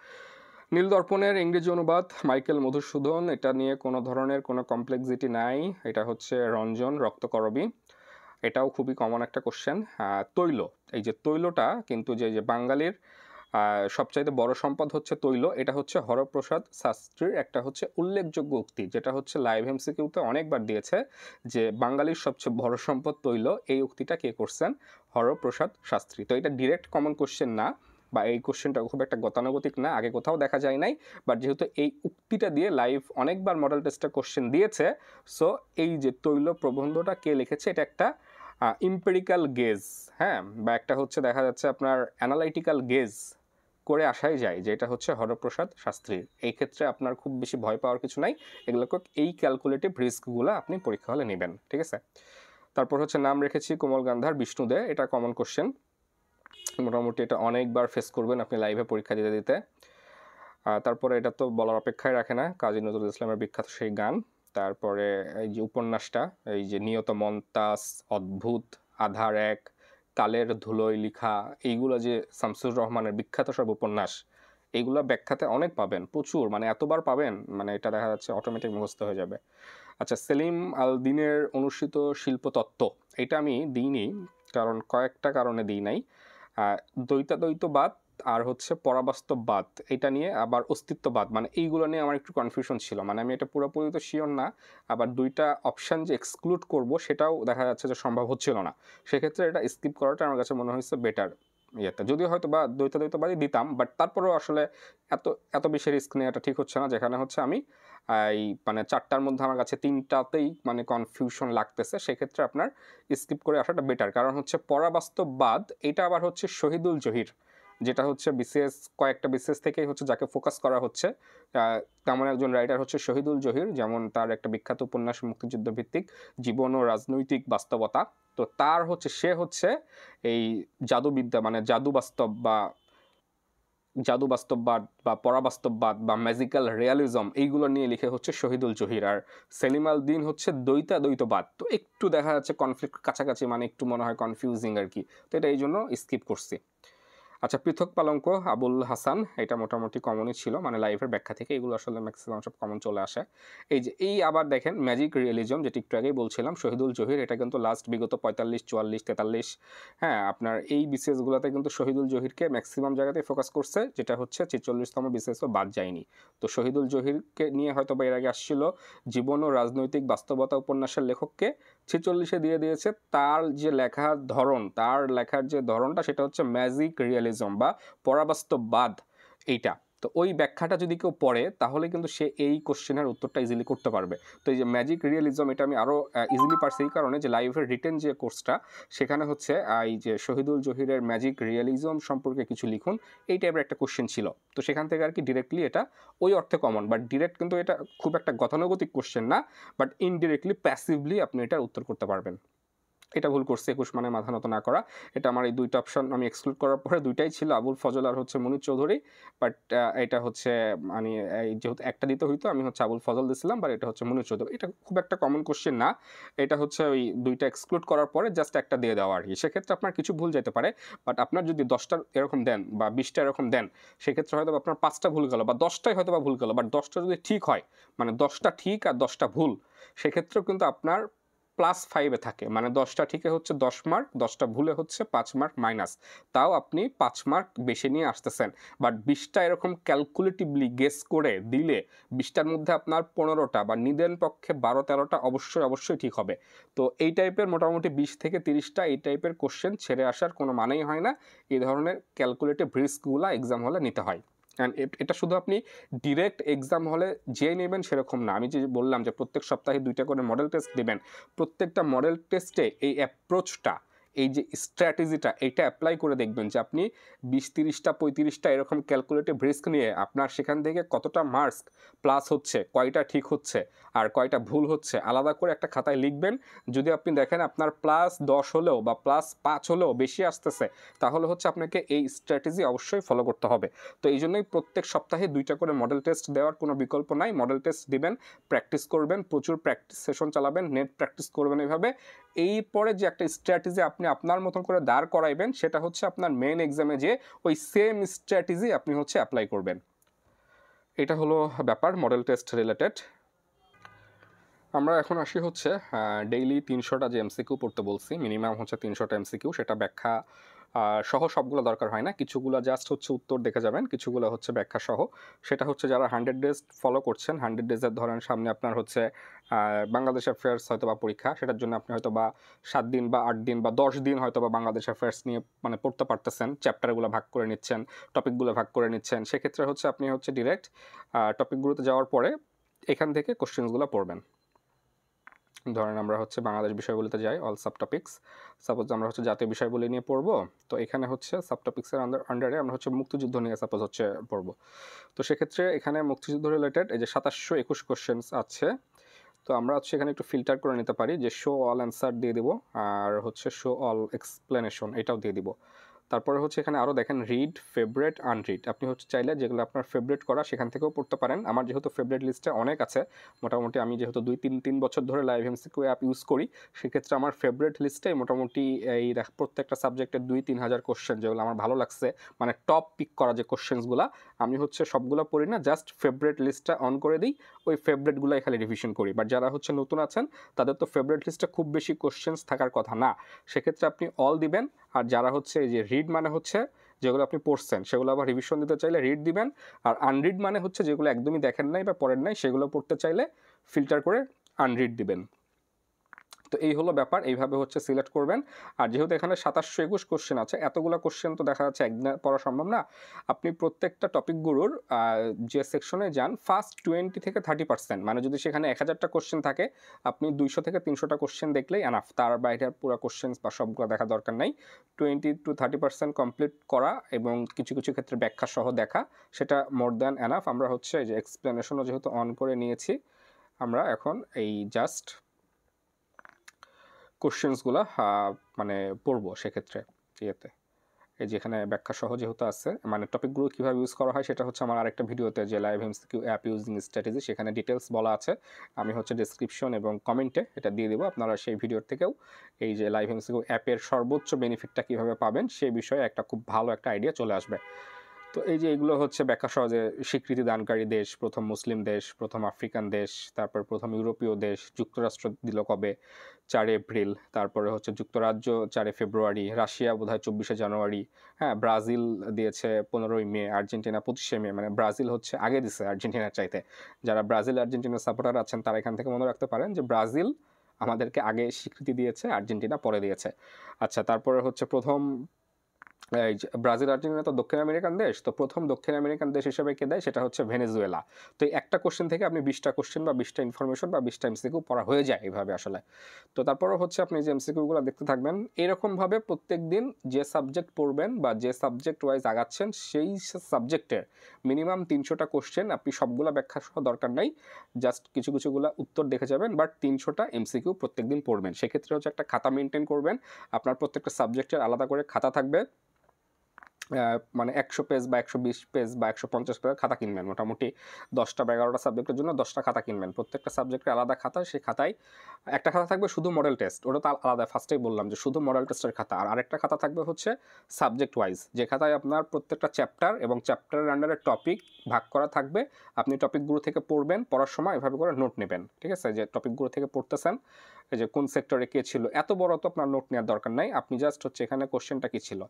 নীলদর্পণের ইংরেজি অনুবাদ মাইকেল মধুসূদন, এটা নিয়ে কোনো ধরনের কোনো কমপ্লেক্সিটি নাই, এটা হচ্ছে রঞ্জন রক্তকরবী। এটাও খুবই কমন একটা কোশ্চেন। তৈল, এই যে তৈলটা কিন্তু যে বাঙালির সবচাইতে বড় সম্পদ হচ্ছে তৈল, এটা হচ্ছে হরপ্রসাদ শাস্ত্রীর একটা হচ্ছে উল্লেখযোগ্য উক্তি, যেটা হচ্ছে লাইভ এমসিকিউতে অনেকবার দিয়েছে, যে বাঙালির সবচেয়ে বড় সম্পদ তৈল। এই উক্তিটা কে করছেন? হরপ্রসাদ শাস্ত্রী। তো এটা ডিরেক্ট কমন কোশ্চেন না, বা এই কোশ্চেনটা খুব একটা গতানুগতিক না, আগে কোথাও দেখা যায় নাই। বাট যেহেতু এই উক্তিটা দিয়ে লাইভ অনেকবার মডেল টেস্টে কোশ্চেন দিয়েছে, সো এই যে তৈল প্রবন্ধটা কে লিখেছে, এটা একটা ইম্পেরিক্যাল গেজ, হ্যাঁ, বা একটা হচ্ছে দেখা যাচ্ছে আপনার অ্যানালাইটিক্যাল গেজ করে আসাই যায় যে এটা হচ্ছে হরপ্রসাদ শাস্ত্রীর। এই ক্ষেত্রে আপনার খুব বেশি ভয় পাওয়ার কিছু নাই, এগুলোকে এই ক্যালকুলেটিভ রিস্কগুলো আপনি পরীক্ষা হলে নেবেন, ঠিক আছে? তারপর হচ্ছে নাম রেখেছি কোমল গান্ধার বিষ্ণু দে, এটা কমন কোশ্চেন, মোটামুটি এটা অনেকবার ফেস করবেন আপনি লাইভে পরীক্ষা দিতে দিতে। তারপরে এটা তো বলার অপেক্ষায় রাখে না, কাজী নজরুল ইসলামের বিখ্যাত সেই গান। তারপরে এই যে উপন্যাসটা, এই যে নিয়ত মন্তাস, অদ্ভুত, আধার এক, কালের ধুলোয় লিখা, এইগুলো যে শামসুর রহমানের বিখ্যাত সব উপন্যাস, এইগুলো ব্যাখ্যাতে অনেক পাবেন, প্রচুর, মানে এতবার পাবেন, মানে এটা দেখা যাচ্ছে অটোমেটিক মুখস্থ হয়ে যাবে। আচ্ছা, সেলিম আল দিনের অনুসৃত শিল্পতত্ত্ব, এটা আমি দিইনি, কারণ কয়েকটা কারণে দিই নাই। দ্বৈতাদ্বৈতবাদ আর হচ্ছে পরাবাস্তববাদ, এটা নিয়ে আবার অস্তিত্ববাদ, মানে এইগুলো নিয়ে আমার একটু কনফিউশন ছিল, মানে আমি এটা পুরোপুরি তো শিওর না, আবার দুইটা অপশান যে এক্সক্লুড করব সেটাও দেখা যাচ্ছে যে সম্ভব হচ্ছিল না। সেক্ষেত্রে এটা স্কিপ করাটা আমার কাছে মনে হয়েছে বেটার। ইয়েতে যদিও হয়তো বা দ্বৈতাদ্বৈতবাদই দিতাম, বাট তারপরেও আসলে এত এত বেশি রিস্ক নেওয়াটা ঠিক হচ্ছে না, যেখানে হচ্ছে আমি এই মানে 4টার মধ্যে আমার কাছে 3টাতেই মানে কনফিউশন লাগতেছে, সেক্ষেত্রে আপনার স্কিপ করে আসাটা বেটার। কারণ হচ্ছে পরাবাস্তববাদ, এটা আবার হচ্ছে শহীদুল জহির, যেটা হচ্ছে বিসিএস, কয়েকটা বিসিএস থেকেই হচ্ছে যাকে ফোকাস করা হচ্ছে, তেমন একজন রাইটার হচ্ছে শহীদুল জহির, যেমন তার একটা বিখ্যাত উপন্যাস মুক্তিযুদ্ধ ভিত্তিক জীবন ও রাজনৈতিক বাস্তবতা। তো তার হচ্ছে সে হচ্ছে এই জাদুবিদ্যা, মানে জাদু বাস্তববাদ বা পরাবাস্তববাদ বা ম্যাজিক্যাল রিয়ালিজম, এইগুলো নিয়ে লিখে হচ্ছে শহীদুল জহির। আর সেলিম আল দিন হচ্ছে দ্বৈতাদ্বৈতবাদ, তো একটু দেখা যাচ্ছে কনফ্লিক্ট কাছাকাছি, মানে একটু মনে হয় কনফিউজিং আর কি, তো এটা এই জন্য স্কিপ করছি। আচ্ছা, পৃথক পালঙ্ক আবুল হাসান, এটা মোটামুটি কমনই ছিল, মানে লাইভের ব্যাখ্যা থেকে এগুলো আসলে ম্যাক্সিমাম সব কমন চলে আসে। এই যে এই আবার দেখেন ম্যাজিক রিয়েলিজম, যেটা একটু আগেই বলছিলাম শহীদুল জহির, এটা কিন্তু লাস্ট বিগত 45, 44, 43, হ্যাঁ, আপনার এই বিসিএসগুলোতে কিন্তু শহীদুল জহিরকে ম্যাক্সিমাম জায়গাতেই ফোকাস করছে, যেটা হচ্ছে 46তম বিসিএসও বাদ যায়নি। তো শহীদুল জহিরকে নিয়ে হয়তো বা এর আগে আসছিল জীবন ও রাজনৈতিক বাস্তবতা উপন্যাসের লেখককে, 46-এ দিয়ে দিয়েছে তার যে লেখার ধরন, তার লেখার যে ধরনটা সেটা হচ্ছে ম্যাজিক রিয়েলিজম বা পরাবাস্তববাদ, এইটা। তো ওই ব্যাখ্যাটা যদি কেউ পড়ে তাহলে কিন্তু সে এই কোশ্চেনের উত্তরটা ইজিলি করতে পারবে। তো এই যে ম্যাজিক রিয়েলিজম, এটা আমি আরও ইজিলি পারছি এই কারণে যে লাইভের রিটেন যে কোর্সটা, সেখানে হচ্ছে এই যে শহীদুল জহিরের ম্যাজিক রিয়েলিজম সম্পর্কে কিছু লিখুন, এই টাইপের একটা কোশ্চেন ছিল। তো সেখান থেকে আর কি ডিরেক্টলি এটা ওই অর্থে কমন, বাট ডিরেক্ট কিন্তু এটা খুব একটা গতানুগতিক কোশ্চেন না, বাট ইনডিরেক্টলি প্যাসিভলি আপনি এটার উত্তর করতে পারবেন। এটা ভুল করছি, 21 মানে মাথা নত না করা। এটা আমার এই দুইটা অপশন আমি এক্সক্লুড করার পরে দুইটাই ছিল, আবুল ফজল আর হচ্ছে মুনির চৌধুরী। বাট এটা হচ্ছে মানে যেহেতু একটা দিতে হইতো, আমি হচ্ছে আবুল ফজল দিছিলাম, বাট এটা হচ্ছে মুনির চৌধুরী। এটা খুব একটা কমন কোশ্চেন না, এটা হচ্ছে ওই দুইটা এক্সক্লুড করার পরে জাস্ট একটা দিয়ে দেওয়া আর কি। সেক্ষেত্রে আপনার কিছু ভুল যেতে পারে, বাট আপনার যদি 10টা এরকম দেন বা 20টা এরকম দেন, সেক্ষেত্রে হয়তো আপনার 5টা ভুল গেল বা 10টাই হয়তো বা ভুল গেল, বাট 10টা যদি ঠিক হয়, মানে 10টা ঠিক আর 10টা ভুল, সেক্ষেত্রেও কিন্তু আপনার +5 থাকে। মানে 10টা ঠিকে হচ্ছে 10 মার্ক, 10টা ভুলে হচ্ছে 5 মার্ক মাইনাস। তাও আপনি 5 মার্ক বেশি নিয়ে আসতেছেন। বাট 20টা এরকম ক্যালকুলেটিভলি গেস করে দিলে 20টার মধ্যে আপনার 15টা বা নিদেন পক্ষে 12-13টা অবশ্যই ঠিক হবে। তো এই টাইপের মোটামুটি 20 থেকে 30টা এই টাইপের কোশ্চেন ছেড়ে আসার কোনো মানেই হয় না। এই ধরনের ক্যালকুলেটিভ রিস্কগুলো এক্সাম হলে নিতে হয়। অ্যান্ড এটা শুধু আপনি ডিরেক্ট এক্সাম হলে যেয়ে নেবেন সেরকম না। আমি যে বললাম যে প্রত্যেক সপ্তাহে 2টা করে মডেল টেস্ট দেবেন, প্রত্যেকটা মডেল টেস্টে এই অ্যাপ্রোচটা, এই যে স্ট্র্যাটেজিটা, এটা অ্যাপ্লাই করে দেখবেন যে আপনি 20, 30টা, 35টা এরকম ক্যালকুলেটিভ রিস্ক নিয়ে আপনার সেখান থেকে কতটা মার্কস প্লাস হচ্ছে, কয়টা ঠিক হচ্ছে আর কয়টা ভুল হচ্ছে, আলাদা করে একটা খাতায় লিখবেন। যদি আপনি দেখেন আপনার +10 হলেও বা +5 হলেও বেশি আসতেছে, তাহলে হচ্ছে আপনাকে এই স্ট্র্যাটেজি অবশ্যই ফলো করতে হবে। তো এই জন্যই প্রত্যেক সপ্তাহে 2টা করে মডেল টেস্ট দেওয়ার কোনো বিকল্প নাই। মডেল টেস্ট দিবেন, প্র্যাকটিস করবেন, প্রচুর প্র্যাকটিস সেশন চালাবেন, নেট প্র্যাকটিস করবেন। এইভাবে এই পরে যে একটা স্ট্র্যাটেজি আপনি আপনার মতন করে দাঁড় করাইবেন, সেটা হচ্ছে আপনার মেন এক্সামে যে ওই সেম স্ট্র্যাটেজি আপনি হচ্ছে অ্যাপ্লাই করবেন। এটা হলো ব্যাপার মডেল টেস্ট রিলেটেড। আমরা এখন আসি হচ্ছে ডেইলি 300টা যে এমসিকিউ পড়তে বলছি, মিনিমাম হচ্ছে 300টা এমসিকিউ। সেটা ব্যাখ্যা সহ সবগুলো দরকার হয় না, কিছুগুলো জাস্ট হচ্ছে উত্তর দেখে যাবেন, কিছুগুলো হচ্ছে ব্যাখ্যা সহ। সেটা হচ্ছে যারা 100 ডেজ ফলো করছেন, 100 ডেজের ধরেন সামনে আপনার হচ্ছে বাংলাদেশ অ্যাফেয়ার্স হয়তো বা পরীক্ষা, সেটার জন্য আপনি হয়তো বা 7 দিন বা 8 দিন বা 10 দিন হয়তো বা বাংলাদেশ অ্যাফেয়ার্স নিয়ে মানে পড়তে পারতেছেন, চ্যাপ্টারগুলো ভাগ করে নিচ্ছেন, টপিকগুলো ভাগ করে নিচ্ছেন। সেক্ষেত্রে হচ্ছে আপনি হচ্ছে ডিরেক্ট টপিকগুলোতে যাওয়ার পরে এখান থেকে কোশ্চেন্সগুলো পড়বেন। ধরেন আমরা হচ্ছে বাংলাদেশ বিষয়গুলিতে যাই, অল সাব টপিক্স। সাপোজ আমরা হচ্ছে জাতীয় বিষয়গুলি নিয়ে পড়বো, তো এখানে হচ্ছে সাব টপিক্সের আন্ডারে আমরা হচ্ছে মুক্তিযুদ্ধ নিয়ে সাপোজ হচ্ছে পড়বো। তো সেক্ষেত্রে এখানে মুক্তিযুদ্ধ রিলেটেড এই যে 2721 কোশ্চেন্স আছে। তো আমরা হচ্ছে এখানে একটু ফিল্টার করে নিতে পারি যে শো অল অ্যান্সার দিয়ে দিব, আর হচ্ছে শো অল এক্সপ্লেনেশন এটাও দিয়ে দিব। তারপরে হচ্ছে এখানে আরও দেখেন রিড, ফেভারেট, আনরিড। আপনি হচ্ছে চাইলে যেগুলো আপনার ফেভারেট করা সেখান থেকেও পড়তে পারেন। আমার যেহেতু ফেভারেট লিস্টে অনেক আছে, মোটামুটি আমি যেহেতু 2-3 বছর ধরে লাইভ এমসিকিউ অ্যাপ ইউজ করি, সেক্ষেত্রে আমার ফেভারেট লিস্টে মোটামুটি এই প্রত্যেকটা সাবজেক্টের 2-3 হাজার কোশ্চেন যেগুলো আমার ভালো লাগছে, মানে টপ পিক করা যে কোশ্চেন্সগুলো, আমি হচ্ছে সবগুলো পড়ি না, জাস্ট ফেভারেট লিস্টটা অন করে দিই, ওই ফেভারেটগুলোই খালি রিভিশন করি। বাট যারা হচ্ছে নতুন আছেন তাদের তো ফেভারেট লিস্টে খুব বেশি কোশ্চেন্স থাকার কথা না, সেক্ষেত্রে আপনি অল দিবেন। আর যারা হচ্ছে এই যে রিড মানে হচ্ছে যেগুলো আপনি পড়ছেন সেগুলো আবার রিভিশন দিতে চাইলে রিড দিবেন, আর আনরিড মানে হচ্ছে যেগুলো একদমই দেখেন নাই বা পড়েন নাই সেগুলো পড়তে চাইলে ফিল্টার করে আনরিড দিবেন। তো এই হলো ব্যাপার, এইভাবে হচ্ছে সিলেক্ট করবেন। আর যেহেতু এখানে 2721 কোশ্চেন আছে, এতগুলো কোশ্চেন তো দেখা যাচ্ছে একদিনে পড়া সম্ভব না। আপনি প্রত্যেকটা টপিকগুলোর যে সেকশনে যান, ফার্স্ট 20 থেকে 30%, মানে যদি সেখানে 1000টা কোশ্চেন থাকে, আপনি 200 থেকে 300টা কোশ্চেন দেখলেই এনাফ, তার বাইরে পুরো কোশ্চেন বা সবগুলো দেখা দরকার নাই। 20-30% কমপ্লিট করা এবং কিছু কিছু ক্ষেত্রে ব্যাখ্যা সহ দেখা, সেটা মোর দ্যান এনাফ। আমরা হচ্ছে যে এক্সপ্লেনেশনও যেহেতু অন করে নিয়েছি, আমরা এখন এই জাস্ট কোশ্চেন্সগুলো মানে পড়বো সেক্ষেত্রে ইয়েতে, এই যেখানে ব্যাখ্যা সহ যেহেতু আছে, মানে টপিকগুলো কীভাবে ইউজ করা হয় সেটা হচ্ছে আমার আরেকটা ভিডিওতে, যে live MCQ app using strategy, সেখানে ডিটেলস বলা আছে। আমি হচ্ছে ডেসক্রিপশন এবং কমেন্টে এটা দিয়ে দেবো, আপনারা সেই ভিডিওর থেকেও এই যে লাইভ এমসিকিউ অ্যাপের সর্বোচ্চ বেনিফিটটা কীভাবে পাবেন সেই বিষয়ে একটা খুব ভালো একটা আইডিয়া চলে আসবে। তো এই যে এগুলো হচ্ছে ব্যাখ্যা সহজে স্বীকৃতি দানকারী দেশ, প্রথম মুসলিম দেশ, প্রথম আফ্রিকান দেশ, তারপর প্রথম ইউরোপীয় দেশ, যুক্তরাষ্ট্র দিল কবে 4 এপ্রিল, তারপরে হচ্ছে যুক্তরাজ্য 4 ফেব্রুয়ারি, রাশিয়া বোধহয় 24 জানুয়ারি, হ্যাঁ ব্রাজিল দিয়েছে 15 মে, আর্জেন্টিনা 25 মে, মানে ব্রাজিল হচ্ছে আগে দিছে আর্জেন্টিনার চাইতে। যারা ব্রাজিল আর্জেন্টিনার সাপোর্টার আছেন তারা এখান থেকে মনে রাখতে পারেন যে ব্রাজিল আমাদেরকে আগে স্বীকৃতি দিয়েছে, আর্জেন্টিনা পরে দিয়েছে। আচ্ছা, তারপরে হচ্ছে প্রথম এই যে ব্রাজিল আর্জেন্টিনা তো দক্ষিণ আমেরিকান দেশ, তো প্রথম দক্ষিণ আমেরিকান দেশ হিসেবে কে দেয় সেটা হচ্ছে ভেনেজুয়েলা। তো এই একটা কোশ্চেন থেকে আপনি 20টা কোশ্চেন বা 20টা ইনফরমেশন বা 20টা এমসিকিউ পড়া হয়ে যায় এইভাবে আসলে। তো তারপরও হচ্ছে আপনি যে এমসিকিউগুলো দেখতে থাকবেন এরকমভাবে প্রত্যেক দিন যে সাবজেক্ট পড়বেন বা যে সাবজেক্ট ওয়াইজ আগাচ্ছেন সেই সাবজেক্টের মিনিমাম 300টা কোশ্চেন, আপনি সবগুলো ব্যাখ্যা সহ দরকার নাই, জাস্ট কিছু কিছুগুলো উত্তর দেখে যাবেন, বাট 300টা এমসিকিউ প্রত্যেক দিন পড়বেন। সেক্ষেত্রে হচ্ছে একটা খাতা মেনটেন করবেন, আপনার প্রত্যেকটা সাবজেক্টের আলাদা করে খাতা থাকবে, মানে 100 পেজ বা 120 পেজ বা 150 পেজের খাতা কিনবেন, মোটামুটি 10টা বা 11টা সাবজেক্টের জন্য 10টা খাতা কিনবেন, প্রত্যেকটা সাবজেক্টের আলাদা খাতা, সেই খাতায় একটা খাতা থাকবে শুধু মডেল টেস্ট, ওটা তো আলাদা, ফার্স্টেই বললাম যে শুধু মডেল টেস্টের খাতা, আর আরেকটা খাতা থাকবে হচ্ছে সাবজেক্ট ওয়াইজ, যে খাতায় আপনার প্রত্যেকটা চ্যাপ্টার এবং চ্যাপ্টারের আন্ডারে টপিক ভাগ করা থাকবে, আপনি টপিকগুলো থেকে পড়বেন, পড়ার সময় এভাবে করে নোট নেবেন, ঠিক আছে, যে টপিকগুলো থেকে পড়তেছেন, এই যে কোন সেক্টরে কে ছিল, এত বড় তো আপনার নোট নেওয়ার দরকার নাই, আপনি জাস্ট হচ্ছে এখানে কোশ্চেনটা কি ছিল,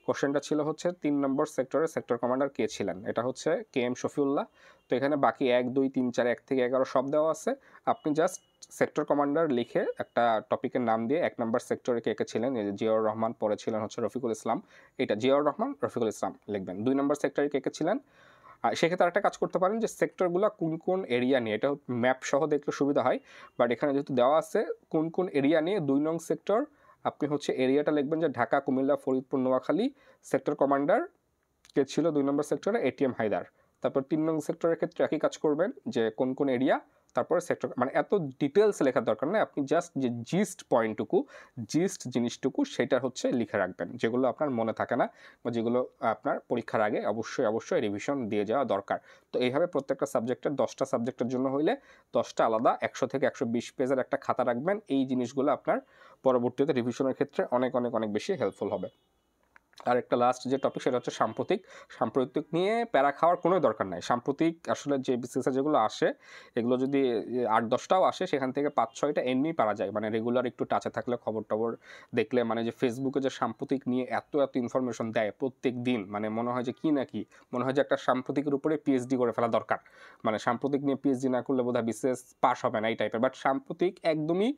কোশ্চেনটা ছিল হচ্ছে 3 নম্বর সেক্টরের সেক্টর কমান্ডার কে ছিলেন, এটা হচ্ছে কে এম শফিউল্লাহ। তো এখানে বাকি 1 2 3 4 1 থেকে 11 সব দেওয়া আছে, আপনি জাস্ট সেক্টর কমান্ডার লিখে একটা টপিকের নাম দিয়ে 1 নম্বর সেক্টরে কে কে ছিলেন, এই যে জিয়াউর রহমান, পরে ছিলেন হচ্ছে রফিকুল ইসলাম, এটা জিয়াউর রহমান রফিকুল ইসলাম লিখবেন। 2 নম্বর সেক্টরে কে কে ছিলেন, আর সেক্ষেত্রে একটা কাজ করতে পারেন যে সেক্টরগুলো কোন কোন এরিয়া নিয়ে, এটা ম্যাপ সহ দেখলে সুবিধা হয়, বাট এখানে যেহেতু দেওয়া আছে কোন কোন এরিয়া নিয়ে, 2 নং সেক্টর আপনি হচ্ছে এরিয়াটা লিখবেন যে ঢাকা, কুমিল্লা, ফরিদপুর, নোয়াখালী, সেক্টর কমান্ডার কে ছিল 2 নম্বর সেক্টরে, এটিএম হায়দার। তারপর 3 নং সেক্টরের ক্ষেত্রে একই কাজ করবেন যে কোন কোন এরিয়া, তারপরে সেক্টর, মানে এত ডিটেলস লেখার দরকার নেই, আপনি জাস্ট যে জিস্ট পয়েন্টটুকু, জিস্ট জিনিসটুকু সেটা হচ্ছে লিখে রাখবেন, যেগুলো আপনার মনে থাকে না বা যেগুলো আপনার পরীক্ষার আগে অবশ্যই অবশ্যই রিভিশন দিয়ে যাওয়া দরকার। তো এইভাবে প্রত্যেকটা সাবজেক্টের 10টা সাবজেক্টের জন্য হইলে 10টা আলাদা 100 থেকে 120 পেজের একটা খাতা রাখবেন, এই জিনিসগুলো আপনার পরবর্তীতে রিভিশনের ক্ষেত্রে অনেক অনেক অনেক বেশি হেল্পফুল হবে। আর একটা লাস্ট যে টপিক সেটা হচ্ছে সাম্প্রতিক। সাম্প্রতিক নিয়ে প্যারা খাওয়ার কোনো দরকার নাই, সাম্প্রতিক আসলে যে বিসিএসে যেগুলো আসে এগুলো যদি 8-10টাও আসে সেখান থেকে 5-6টা এমনি পারা যায়, মানে রেগুলার একটু টাচে থাকলে, খবর টবর দেখলে, মানে যে ফেসবুকে যে সাম্প্রতিক নিয়ে এত এত ইনফরমেশন দেয় প্রত্যেক দিন, মানে মনে হয় যে কি না কি, মনে হয় যে একটা সাম্প্রতিকের উপরে পিএইচডি করে ফেলা দরকার, মানে সাম্প্রতিক নিয়ে পিএইচডি না করলে বোধহয় বিসিএস পাস হবে না এই টাইপের, বাট সাম্প্রতিক একদমই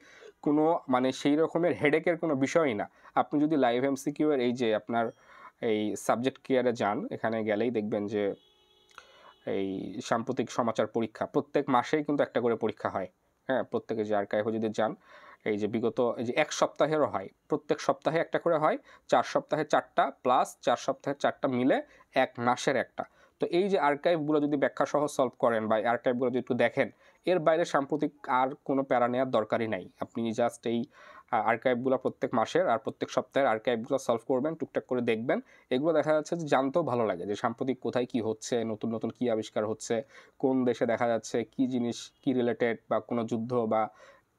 কোনো মানে সেই রকমের হেডেকের কোনো বিষয়ই না। আপনি যদি লাইভ এমসিকিউ এর এই যে আপনার এই সাবজেক্ট কেয়ারে যান, এখানে গেলেই দেখবেন যে এই সাম্প্রতিক সমাচার পরীক্ষা প্রত্যেক মাসেই কিন্তু একটা করে পরীক্ষা হয়, হ্যাঁ, প্রত্যেকে যে আর্কাইভে যদি যান, এই যে বিগত এই যে 1 সপ্তাহেরও হয়, প্রত্যেক সপ্তাহে একটা করে হয়, 4 সপ্তাহে 4টা প্লাস 4 সপ্তাহে 4টা মিলে 1 মাসের একটা। তো এই যে আর্কাইভগুলো যদি ব্যাখ্যা সহ সলভ করেন বা আর্কাইভগুলো যদি একটু দেখেন, এর বাইরে সাম্প্রতিক আর কোনো প্যারা নেওয়ার দরকারই নাই, আপনি জাস্ট এই আর্কাইভগুলো প্রত্যেক মাসের আর প্রত্যেক সপ্তাহের আর্কাইভগুলো সলভ করবেন, টুকটাক করে দেখবেন, এগুলো দেখা যাচ্ছে যে জানতেও ভালো লাগে যে সাম্প্রতিক কোথায় কি হচ্ছে, নতুন নতুন কি আবিষ্কার হচ্ছে, কোন দেশে দেখা যাচ্ছে কি জিনিস কি রিলেটেড, বা কোনো যুদ্ধ বা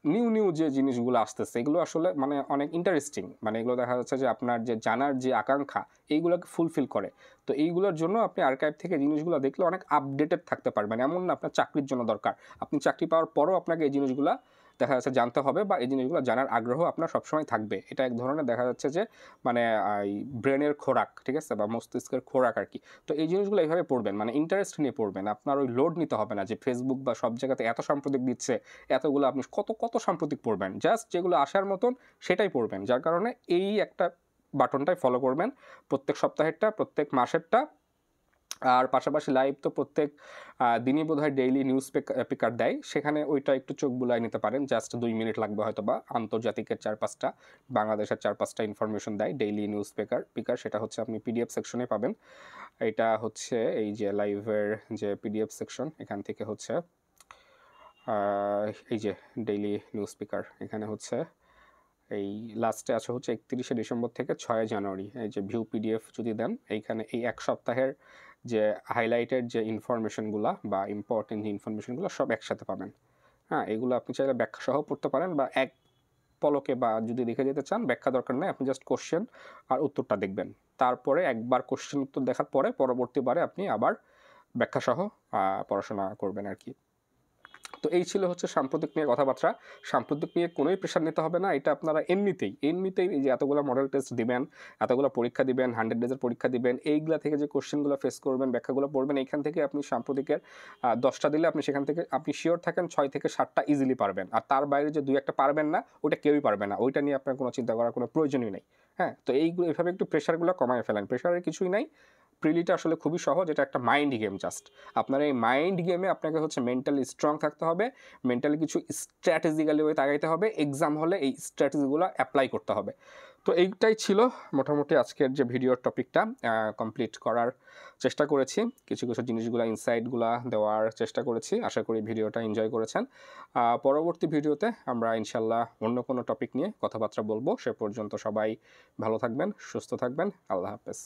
নিউ নিউ যে জিনিসগুলো আসতেছে, এগুলো আসলে মানে অনেক ইন্টারেস্টিং, মানে এগুলো দেখা যাচ্ছে যে আপনার যে জানার যে আকাঙ্ক্ষা এইগুলোকে ফুলফিল করে। তো এইগুলোর জন্য আপনি আর্কাইভ থেকে জিনিসগুলো দেখলে অনেক আপডেটেড থাকতে পারবেন, এমন না আপনার চাকরির জন্য দরকার, আপনি চাকরি পাওয়ার পরও আপনাকে এই জিনিসগুলো দেখা যাচ্ছে জানতে হবে, বা এই জিনিসগুলো জানার আগ্রহ আপনার সবসময় থাকবে, এটা এক ধরনের দেখা যাচ্ছে যে মানে এই ব্রেনের খোরাক, ঠিক আছে, বা মস্তিষ্কের খোরাক আর কি। তো এই জিনিসগুলো এইভাবে পড়বেন, মানে ইন্টারেস্ট নিয়ে পড়বেন, আপনার ওই লোড নিতে হবে না যে ফেসবুক বা সব জায়গাতে এত সাম্প্রতিক দিচ্ছে, এতগুলো আপনি কত কত সাম্প্রতিক পড়বেন, জাস্ট যেগুলো আসার মতন সেটাই পড়বেন, যার কারণে এই একটা বাটনটাই ফলো করবেন, প্রত্যেক সপ্তাহেরটা, প্রত্যেক মাসেরটা, আর পাশাপাশি লাইভ তো প্রত্যেক দিনই বোধহয় ডেইলি নিউজ পেপার দেয়, সেখানে ওইটা একটু চোখ বুলাই নিতে পারেন, জাস্ট 2 মিনিট লাগবে হয়তো, বা আন্তর্জাতিকের 4-5টা, বাংলাদেশের 4-5টা ইনফরমেশন দেয় ডেইলি নিউজ পেপার, সেটা হচ্ছে আপনি পিডিএফ সেকশনে পাবেন। এটা হচ্ছে এই যে লাইভের যে পিডিএফ সেকশন, এখান থেকে হচ্ছে এই যে ডেইলি নিউজ পেপার, এখানে হচ্ছে এই লাস্টে আছে হচ্ছে 31শে ডিসেম্বর থেকে 6 জানুয়ারি, এই যে ভিউ পিডিএফ যদি দেন, এইখানে এই 1 সপ্তাহের যে হাইলাইটেড যে ইনফরমেশনগুলো বা ইম্পর্টেন্ট যে ইনফরমেশনগুলো সব একসাথে পাবেন। হ্যাঁ, এগুলো আপনি চাইলে ব্যাখ্যা সহ পড়তে পারেন, বা এক পলকে বা যদি দেখে যেতে চান ব্যাখ্যা দরকার নেই, আপনি জাস্ট কোশ্চেন আর উত্তরটা দেখবেন, তারপরে একবার কোশ্চেন উত্তর দেখার পরে পরবর্তীবারে আপনি আবার ব্যাখ্যা সহ পড়াশোনা করবেন আর কি। তো এই ছিল হচ্ছে সাম্প্রতিক নিয়ে কথাবার্তা। সাম্প্রতিক নিয়ে কোনোই প্রেশার নিতে হবে না। এটা আপনারা এমনিতেই এই যে এতগুলো মডেল টেস্ট দিবেন, এতগুলো পরীক্ষা দিবেন, 100 ডেজের পরীক্ষা দিবেন, এইগুলা থেকে যে কোশ্চেনগুলো ফেস করবেন, ব্যাখ্যাগুলো পড়বেন, এইখান থেকে আপনি সাম্প্রতিকের 10টা দিলে আপনি সেখান থেকে আপনি শিওর থাকেন 6 থেকে 7টা ইজিলি পারবেন। আর তার বাইরে যে 2-1টা পারবেন না, ওটা কেউই পারবে না। ওইটা নিয়ে আপনার কোনো চিন্তা করার কোনো প্রয়োজনই নেই। হ্যাঁ? তো এইগুলো এভাবে একটু প্রেশারগুলো কমায় ফেলেন। প্রেশারের কিছুই নাই। প্রিলিটা আসলে খুবই সহজ। এটা একটা মাইন্ড গেম জাস্ট। আপনার এই মাইন্ড গেমে আপনাকে হচ্ছে মেন্টালি স্ট্রং থাকতে হবে। মেন্টালি কিছু স্ট্র্যাটেজিক্যালি ওয়েতে আগাইতে হবে। এক্সাম হলে এই স্ট্র্যাটেজিগুলো অ্যাপ্লাই করতে হবে। তো এইটাই ছিল মোটামুটি আজকের যে ভিডিওর টপিকটা কমপ্লিট করার চেষ্টা করেছি। কিছু জিনিসগুলো ইনসাইটগুলা দেওয়ার চেষ্টা করেছি। আশা করি ভিডিওটা এনজয় করেছেন। পরবর্তী ভিডিওতে আমরা ইনশাল্লাহ অন্য কোনো টপিক নিয়ে কথাবার্তা বলবো। সে পর্যন্ত সবাই ভালো থাকবেন, সুস্থ থাকবেন। আল্লাহ হাফেজ।